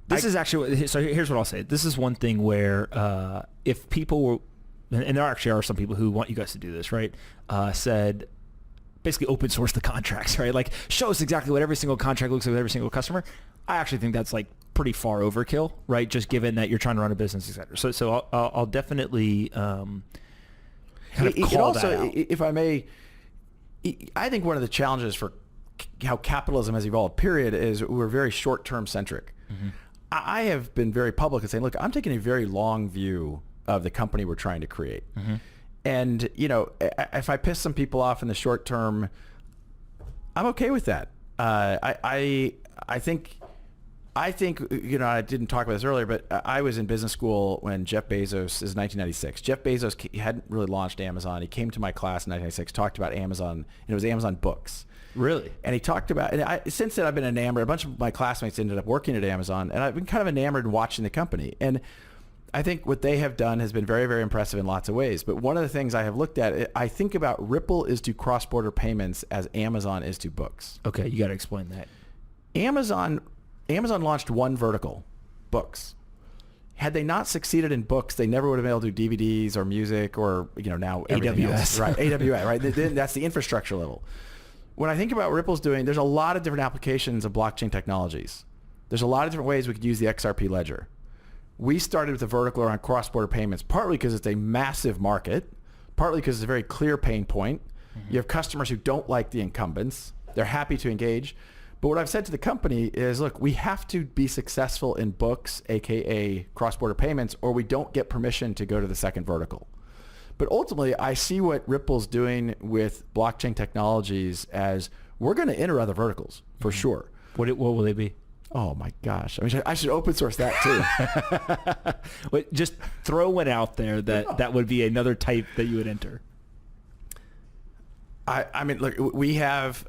This is actually, so here's what I'll say. This is one thing where if people were, and there actually are some people who want you guys to do this, right? Said, basically open source the contracts, right? Like show us exactly what every single contract looks like with every single customer. I actually think that's like pretty far overkill, right? Just given that you're trying to run a business, et cetera. So I'll definitely kind of call that out. If I may, I think one of the challenges for how capitalism has evolved, period, is we're very short-term centric. I have been very public in saying, look, I'm taking a very long view of the company we're trying to create. And, if I piss some people off in the short term, I'm okay with that. I think, I didn't talk about this earlier, but I was in business school when Jeff Bezos, is 1996. Jeff Bezos hadn't really launched Amazon. He came to my class in 1996, talked about Amazon, and it was Amazon Books. Really? And he talked about, and since then I've been enamored. A bunch of my classmates ended up working at Amazon, and I've been kind of enamored watching the company. And I think what they have done has been very, very impressive in lots of ways. But one of the things I have looked at, I think about Ripple is to cross-border payments as Amazon is to books. Okay, you got to explain that. Amazon launched one vertical, books. Had they not succeeded in books, they never would have been able to do DVDs or music or now everything else. Right, AWS, right? That's the infrastructure level. When I think about what Ripple's doing, there's a lot of different applications of blockchain technologies. There's a lot of different ways we could use the XRP ledger. We started with a vertical around cross-border payments, partly because it's a massive market, partly because it's a very clear pain point. You have customers who don't like the incumbents. They're happy to engage. But what I've said to the company is, look, we have to be successful in books, aka cross-border payments, or we don't get permission to go to the second vertical. But ultimately, I see what Ripple's doing with blockchain technologies as we're going to enter other verticals for sure. What will they be? Oh my gosh! I mean, I should open source that too. But just throw one out there that would be another type that you would enter. I mean, look, we have.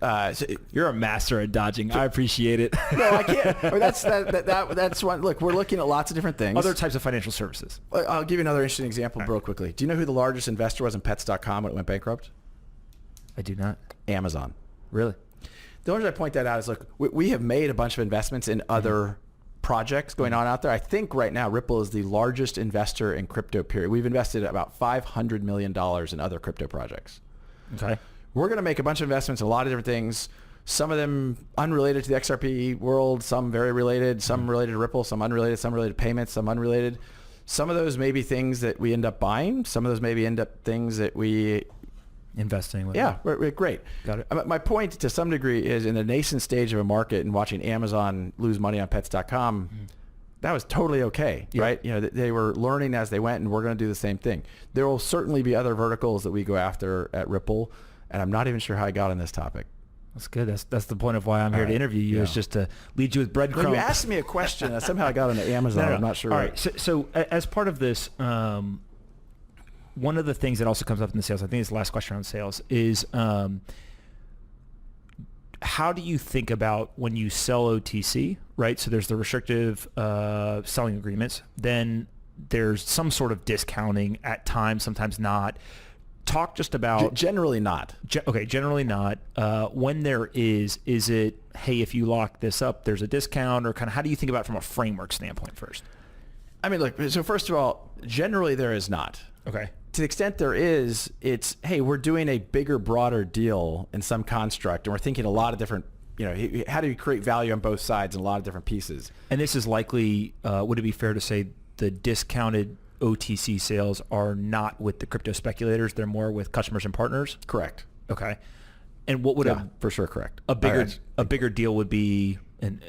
You're a master at dodging. I appreciate it. No, I can't. Or that's one. Look, we're looking at lots of different things. Other types of financial services. I'll give you another interesting example real quickly. Do you know who the largest investor was in Pets.com when it went bankrupt? I do not. Amazon. Really? The only reason I point that out is, look, we have made a bunch of investments in other projects going on out there. I think right now Ripple is the largest investor in crypto, period. We've invested about $500 million in other crypto projects. Okay. We're going to make a bunch of investments in a lot of different things. Some of them unrelated to the XRP world, some very related, some related to Ripple, some unrelated, some related to payments, some unrelated. Some of those may be things that we end up buying. Some of those maybe end up things that we... Investing with. Yeah, great. Got it. My point to some degree is in the nascent stage of a market and watching Amazon lose money on Pets.com, that was totally okay, right? You know, they were learning as they went, and we're going to do the same thing. There will certainly be other verticals that we go after at Ripple, and I'm not even sure how I got on this topic. That's good. That's the point of why I'm here to interview you, is just to lead you with breadcrumbs. Well, you asked me a question, and somehow I got onto Amazon. No. I'm not sure. All right. So as part of this, one of the things that also comes up in the sales, I think it's the last question on sales, is how do you think about when you sell OTC, right? So there's the restrictive selling agreements. Then there's some sort of discounting at times, sometimes not. Talk just about... Generally not. Generally not. When there is it, hey, if you lock this up, there's a discount? Or kind of how do you think about it from a framework standpoint first? I mean, look, so first of all, generally there is not. Okay. To the extent there is, it's, hey, we're doing a bigger, broader deal in some construct, and we're thinking a lot of different, you know, how do you create value on both sides in a lot of different pieces? And this is likely, would it be fair to say the discounted OTC sales are not with the crypto speculators, they're more with customers and partners? Correct. Okay. And what would for sure correct. A bigger deal would be, and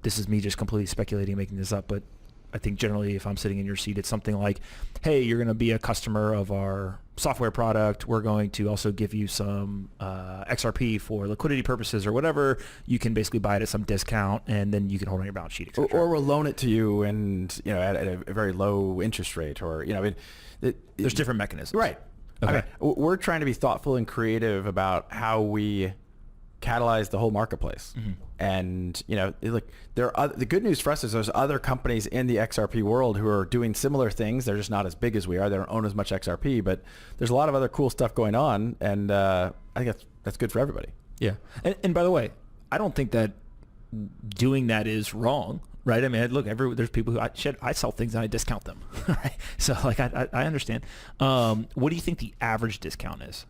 this is me just completely speculating, making this up, but I think generally if I'm sitting in your seat, it's something like, hey, you're going to be a customer of our software product. We're going to also give you some XRP for liquidity purposes or whatever. You can basically buy it at some discount, and then you can hold it on your balance sheet, etc. Or we'll loan it to you, and you know, at a very low interest rate, or you know, I mean, there's different mechanisms, right? Okay. I mean, we're trying to be thoughtful and creative about how we catalyze the whole marketplace. And you know, look, the good news for us is there's other companies in the XRP world who are doing similar things. They're just not as big as we are. They don't own as much XRP, but there's a lot of other cool stuff going on, and I think that's good for everybody. Yeah. And by the way, I don't think that doing that is wrong, right? I mean, look, there's people who I sell things and I discount them, right? So like I understand. What do you think the average discount is?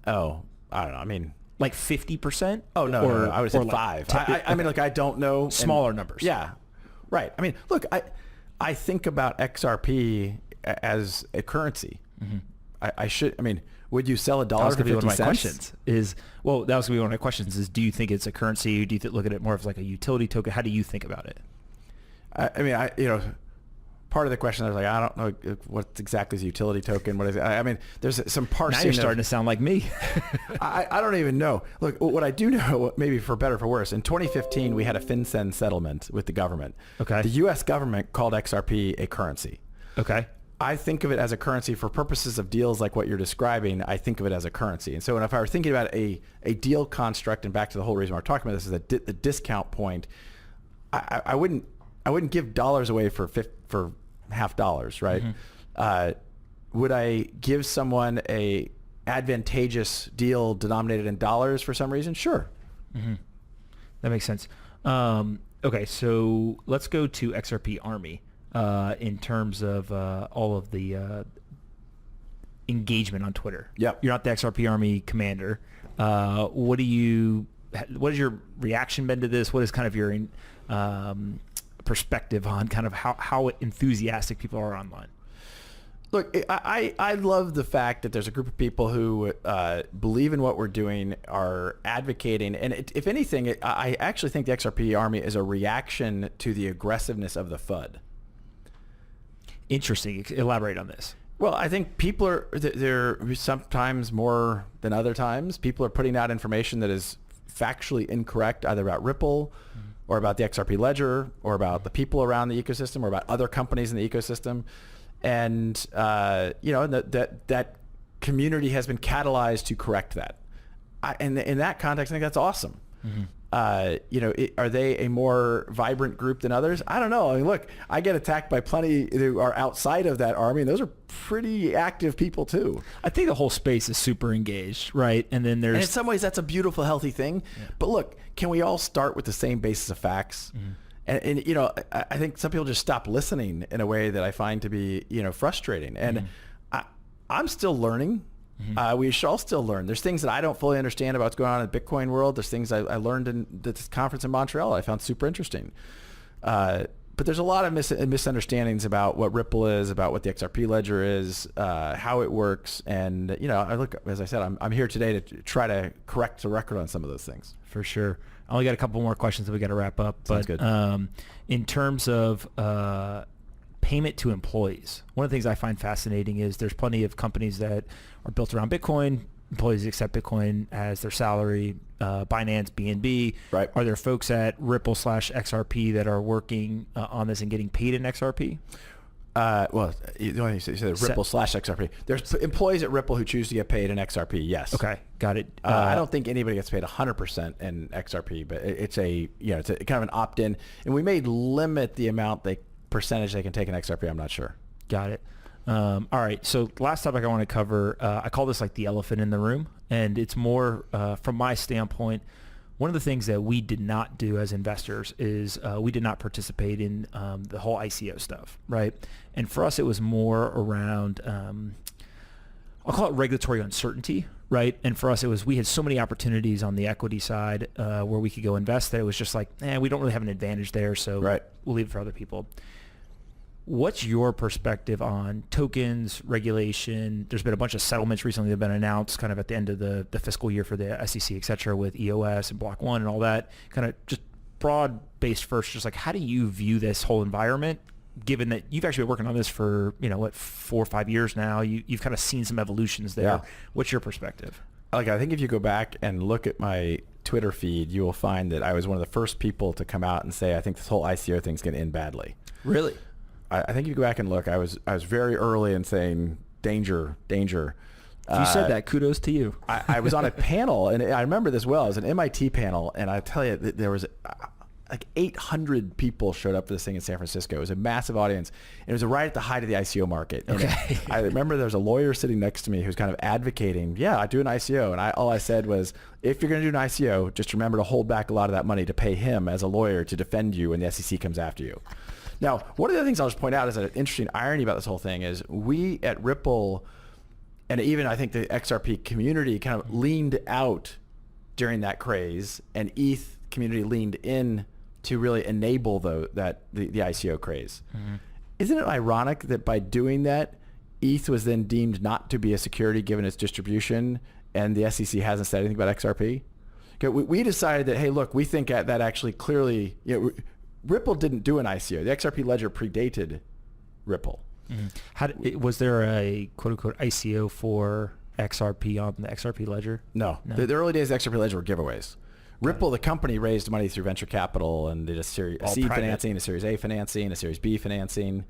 Oh, I don't know. I mean, like 50%? Oh, no, I would say like 5. I mean, look, I don't know. Smaller numbers. Yeah, right. I mean, look, I think about XRP as a currency. I mean, would you sell $1 for 50 cents? That was going to be one of my questions. That was going to be one of my questions is, do you think it's a currency? Do you look at it more of like a utility token? How do you think about it? I mean, you know, part of the question I was like, I don't know what exactly is a utility token. What is it? I mean, there's some parsing. Now you're starting to sound like me. I don't even know. Look, what I do know, maybe for better or for worse, in 2015 we had a FinCEN settlement with the government. Okay. The U.S. government called XRP a currency. Okay. I think of it as a currency for purposes of deals like what you're describing. I think of it as a currency. And so if I were thinking about a deal construct, and back to the whole reason we're talking about this is that the discount point, I wouldn't give dollars away for $50, right? Would I give someone a advantageous deal denominated in dollars for some reason? Sure. That makes sense. Okay, so let's go to XRP Army in terms of all of the engagement on Twitter. Yep. You're not the XRP Army commander. What has your reaction been to this? What is kind of your perspective on kind of how enthusiastic people are online? Look, I love the fact that there's a group of people who believe in what we're doing, are advocating, and if anything, I actually think the XRP Army is a reaction to the aggressiveness of the FUD. Interesting. Elaborate on this. Well, I think people they're sometimes more than other times. People are putting out information that is factually incorrect, either about Ripple or about the XRP ledger or about the people around the ecosystem or about other companies in the ecosystem. And, you know, that community has been catalyzed to correct that. And in that context, I think that's awesome. Are they a more vibrant group than others? I don't know. I mean, look, I get attacked by plenty who are outside of that army, and those are pretty active people too. I think the whole space is super engaged, right? And then And in some ways, that's a beautiful, healthy thing. Yeah. But look, can we all start with the same basis of facts? And I think some people just stop listening in a way that I find to be, frustrating. And I'm still learning. We should all still learn. There's things that I don't fully understand about what's going on in the Bitcoin world. There's things I learned in this conference in Montreal I found super interesting. But there's a lot of misunderstandings about what Ripple is, about what the XRP ledger is, how it works. And, as I said, I'm here today to try to correct the record on some of those things. For sure. I only got a couple more questions that we got to wrap up. Sounds but good. In terms of payment to employees, one of the things I find fascinating is there's plenty of companies that are built around Bitcoin. Employees accept Bitcoin as their salary. Binance, BNB. Right. Are there folks at Ripple/XRP that are working on this and getting paid in XRP? Well, the only thing you said Ripple/XRP. There's employees at Ripple who choose to get paid in XRP. Yes. Okay, got it. I don't think anybody gets paid 100% in XRP, but it's a kind of an opt-in, and we may limit the percentage they can take in XRP. I'm not sure. Got it. All right. So last topic I want to cover, I call this like the elephant in the room, and it's more from my standpoint. One of the things that we did not do as investors is we did not participate in the whole ICO stuff, right? And for us, it was more around, I'll call it regulatory uncertainty, right? And for us, it was we had so many opportunities on the equity side where we could go invest that it was just like, we don't really have an advantage there, so we'll leave it for other people. What's your perspective on tokens, regulation? There's been a bunch of settlements recently that have been announced kind of at the end of the fiscal year for the SEC, et cetera, with EOS and Block 1 and all that. Kind of just broad-based first, just like how do you view this whole environment, given that you've actually been working on this for, 4 or 5 years now? You've kind of seen some evolutions there. Yeah. What's your perspective? I think if you go back and look at my Twitter feed, you will find that I was one of the first people to come out and say, I think this whole ICO thing's going to end badly. Really? I think if you go back and look, I was very early in saying danger. If you said that, kudos to you. I was on a panel, and I remember this well. It was an MIT panel, and I tell you, there was like 800 people showed up for this thing in San Francisco. It was a massive audience, and it was right at the height of the ICO market. And I remember there was a lawyer sitting next to me who was kind of advocating, I do an ICO. And all I said was, if you're going to do an ICO, just remember to hold back a lot of that money to pay him as a lawyer to defend you when the SEC comes after you. Now, one of the other things I'll just point out is an interesting irony about this whole thing is we at Ripple, and even I think the XRP community kind of leaned out during that craze, and ETH community leaned in to really enable the ICO craze. Mm-hmm. Isn't it ironic that by doing that, ETH was then deemed not to be a security given its distribution, and the SEC hasn't said anything about XRP? Okay, we decided that, hey, look, we think that actually clearly, Ripple didn't do an ICO. The XRP ledger predated Ripple. Mm-hmm. Was there a quote-unquote ICO for XRP on the XRP ledger? No. The early days of the XRP ledger were giveaways. Ripple, the company, raised money through venture capital and did a seed financing, a Series A financing, a Series B financing.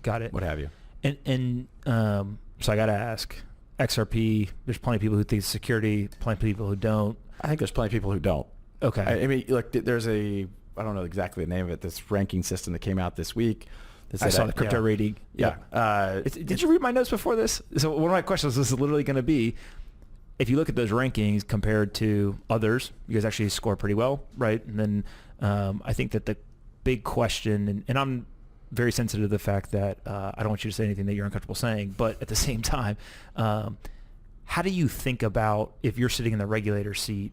Got it. What have you. And so I got to ask, XRP, there's plenty of people who think it's security, plenty of people who don't. I think there's plenty of people who don't. Okay. I mean, look, there's I don't know exactly the name of it, this ranking system that came out this week. I saw the crypto rating. Yeah. Did you read my notes before this? So one of my questions was literally going to be, if you look at those rankings compared to others, you guys actually score pretty well, right? And then I think that the big question, and I'm very sensitive to the fact that I don't want you to say anything that you're uncomfortable saying, but at the same time, how do you think about, if you're sitting in the regulator seat,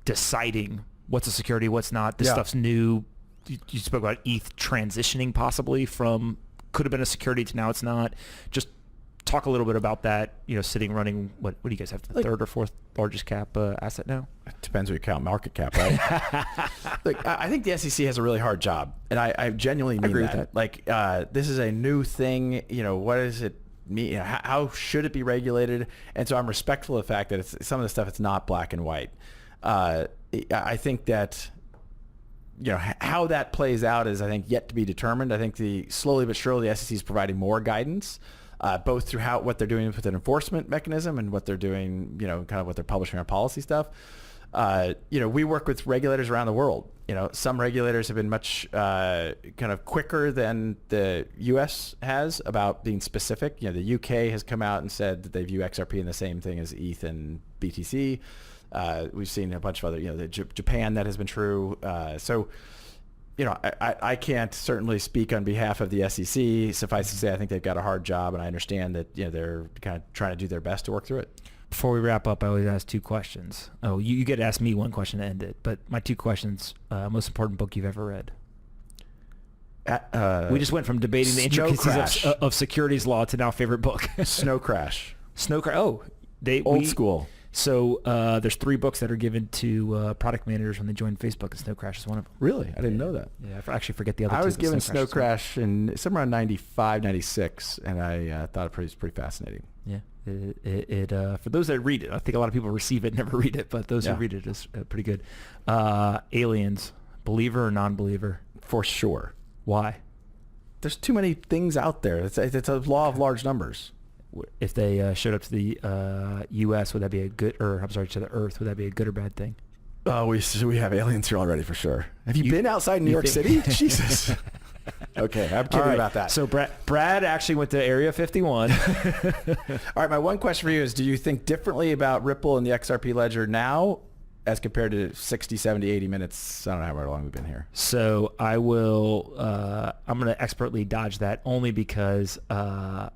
deciding what's a security, what's not? This stuff's new. You spoke about ETH transitioning possibly from could have been a security to now it's not. Just talk a little bit about that. Sitting running. What do you guys have? The third or fourth largest cap asset now? It depends what you count market cap, right? Look, I think the SEC has a really hard job, and I genuinely mean agree that. with that. This is a new thing. What does it mean? How should it be regulated? And so I'm respectful of the fact that some of the stuff it's not black and white. I think that how that plays out is, I think, yet to be determined. I think slowly but surely the SEC is providing more guidance. both through what they're doing with an enforcement mechanism and what they're doing, kind of what they're publishing on policy stuff. We work with regulators around the world. Some regulators have been much kind of quicker than the U.S. has about being specific. The U.K. has come out and said that they view XRP in the same thing as ETH and BTC. We've seen a bunch of other, Japan, that has been true. I can't certainly speak on behalf of the SEC. Suffice to say, I think they've got a hard job, and I understand that they're kind of trying to do their best to work through it. Before we wrap up, I always ask 2 questions. Oh, you get to ask me 1 question to end it, but my 2 questions, most important book you've ever read. We just went from debating the intricacies of securities law to now favorite book. Snow Crash. Snow Crash. Oh, old school. So there's 3 books that are given to product managers when they join Facebook, and Snow Crash is one of them. Really? I didn't know that. Yeah, I actually forget the other 2. I was given Snow Crash in somewhere around 95, 96, and I thought it was pretty fascinating. Yeah. It for those that read it, I think a lot of people receive it, never read it, but those who read it is pretty good. Aliens, believer or non-believer? For sure. Why? There's too many things out there. It's a law of large numbers. If they showed up to the U.S., would that be a good, or I'm sorry, to the Earth, would that be a good or bad thing? Oh, we have aliens here already for sure. Have you been outside New York City? Jesus. Okay, I'm kidding about that. So Brad actually went to Area 51. All right, my 1 question for you is, do you think differently about Ripple and the XRP ledger now as compared to 60, 70, 80 minutes? I don't know how long we've been here. So I will, I'm going to expertly dodge that only because I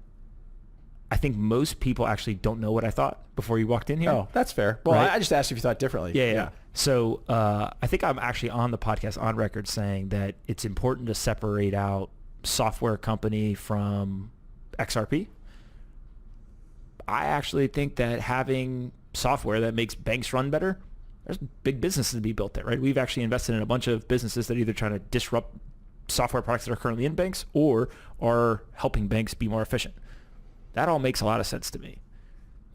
think most people actually don't know what I thought before you walked in here. Oh, that's fair. Well, right? I just asked if you thought differently. Yeah. So I think I'm actually on the podcast on record saying that it's important to separate out software company from XRP. I actually think that having software that makes banks run better, there's big businesses to be built there, right? We've actually invested in a bunch of businesses that are either trying to disrupt software products that are currently in banks or are helping banks be more efficient. That all makes a lot of sense to me.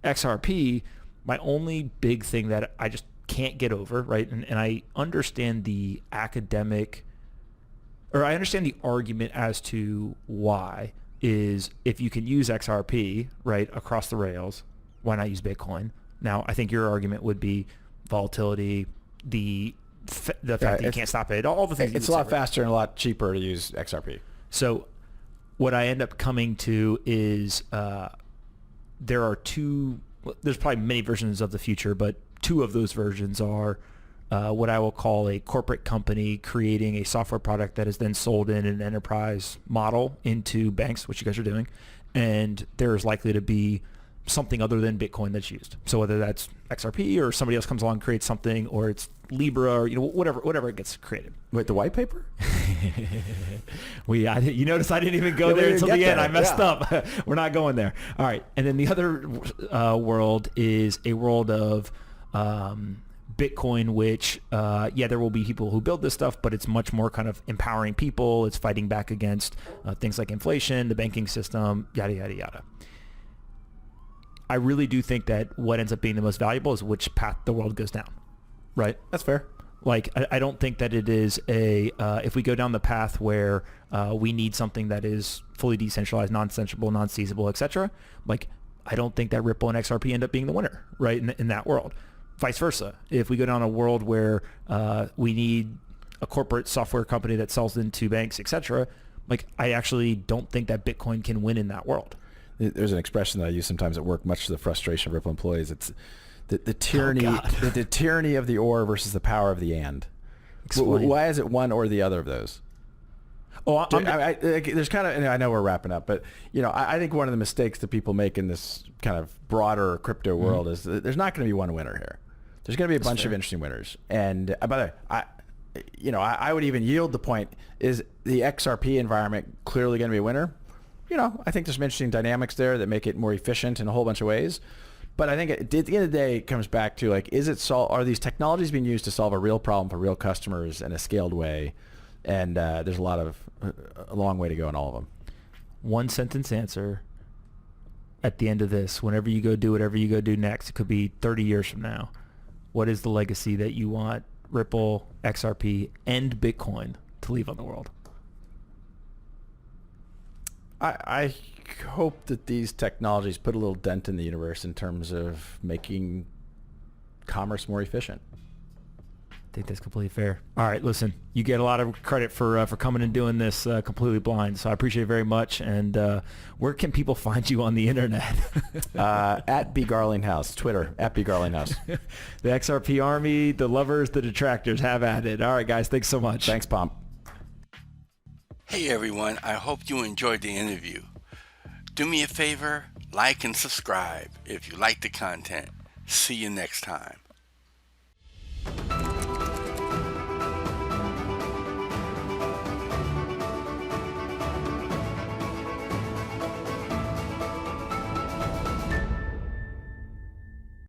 XRP, my only big thing that I just can't get over, right? And I understand the I understand the argument as to why is if you can use XRP, right, across the rails, why not use Bitcoin? Now, I think your argument would be volatility, the fact that you can't stop it, all the things. It's a lot faster and a lot cheaper to use XRP. So what I end up coming to is there are 2, there's probably many versions of the future, but 2 of those versions are what I will call a corporate company creating a software product that is then sold in an enterprise model into banks, which you guys are doing. And there is likely to be something other than Bitcoin that's used. So whether that's XRP or somebody else comes along and creates something, or it's Libra, or whatever it gets created. Wait, the white paper? You notice I didn't even go there until the end. I messed up. We're not going there. All right. And then the other world is a world of Bitcoin, which, there will be people who build this stuff, but it's much more kind of empowering people. It's fighting back against things like inflation, the banking system, yada, yada, yada. I really do think that what ends up being the most valuable is which path the world goes down, right? That's fair. Like, I don't think that it is if we go down the path where we need something that is fully decentralized, non-sensible, non-seizable, etc. Like, I don't think that Ripple and XRP end up being the winner, right, in that world. Vice versa. If we go down a world where we need a corporate software company that sells into banks, etc., like, I actually don't think that Bitcoin can win in that world. There's an expression that I use sometimes at work, much to the frustration of Ripple employees. It's the tyranny, the tyranny of the or versus the power of the and. Explain. Why is it one or the other of those? Oh, there's kind of, and I know we're wrapping up, but I think one of the mistakes that people make in this kind of broader crypto world is that there's not going to be one winner here. There's going to be a bunch of interesting winners. And by the way, I would even yield the point: is the XRP environment clearly going to be a winner? I think there's some interesting dynamics there that make it more efficient in a whole bunch of ways. But I think at the end of the day, it comes back to, like, are these technologies being used to solve a real problem for real customers in a scaled way? And there's a long way to go in all of them. 1 sentence answer at the end of this. Whenever you go do whatever you go do next, it could be 30 years from now. What is the legacy that you want Ripple, XRP, and Bitcoin to leave on the world? I hope that these technologies put a little dent in the universe in terms of making commerce more efficient. I think that's completely fair. All right, listen, you get a lot of credit for coming and doing this completely blind, so I appreciate it very much. And where can people find you on the internet? At B Garlinghouse, Twitter, at B Garlinghouse. The XRP Army, the lovers, the detractors, have at it. All right, guys, thanks so much. Thanks, Pomp. Hey everyone, I hope you enjoyed the interview. Do me a favor, like and subscribe if you like the content. See you next time.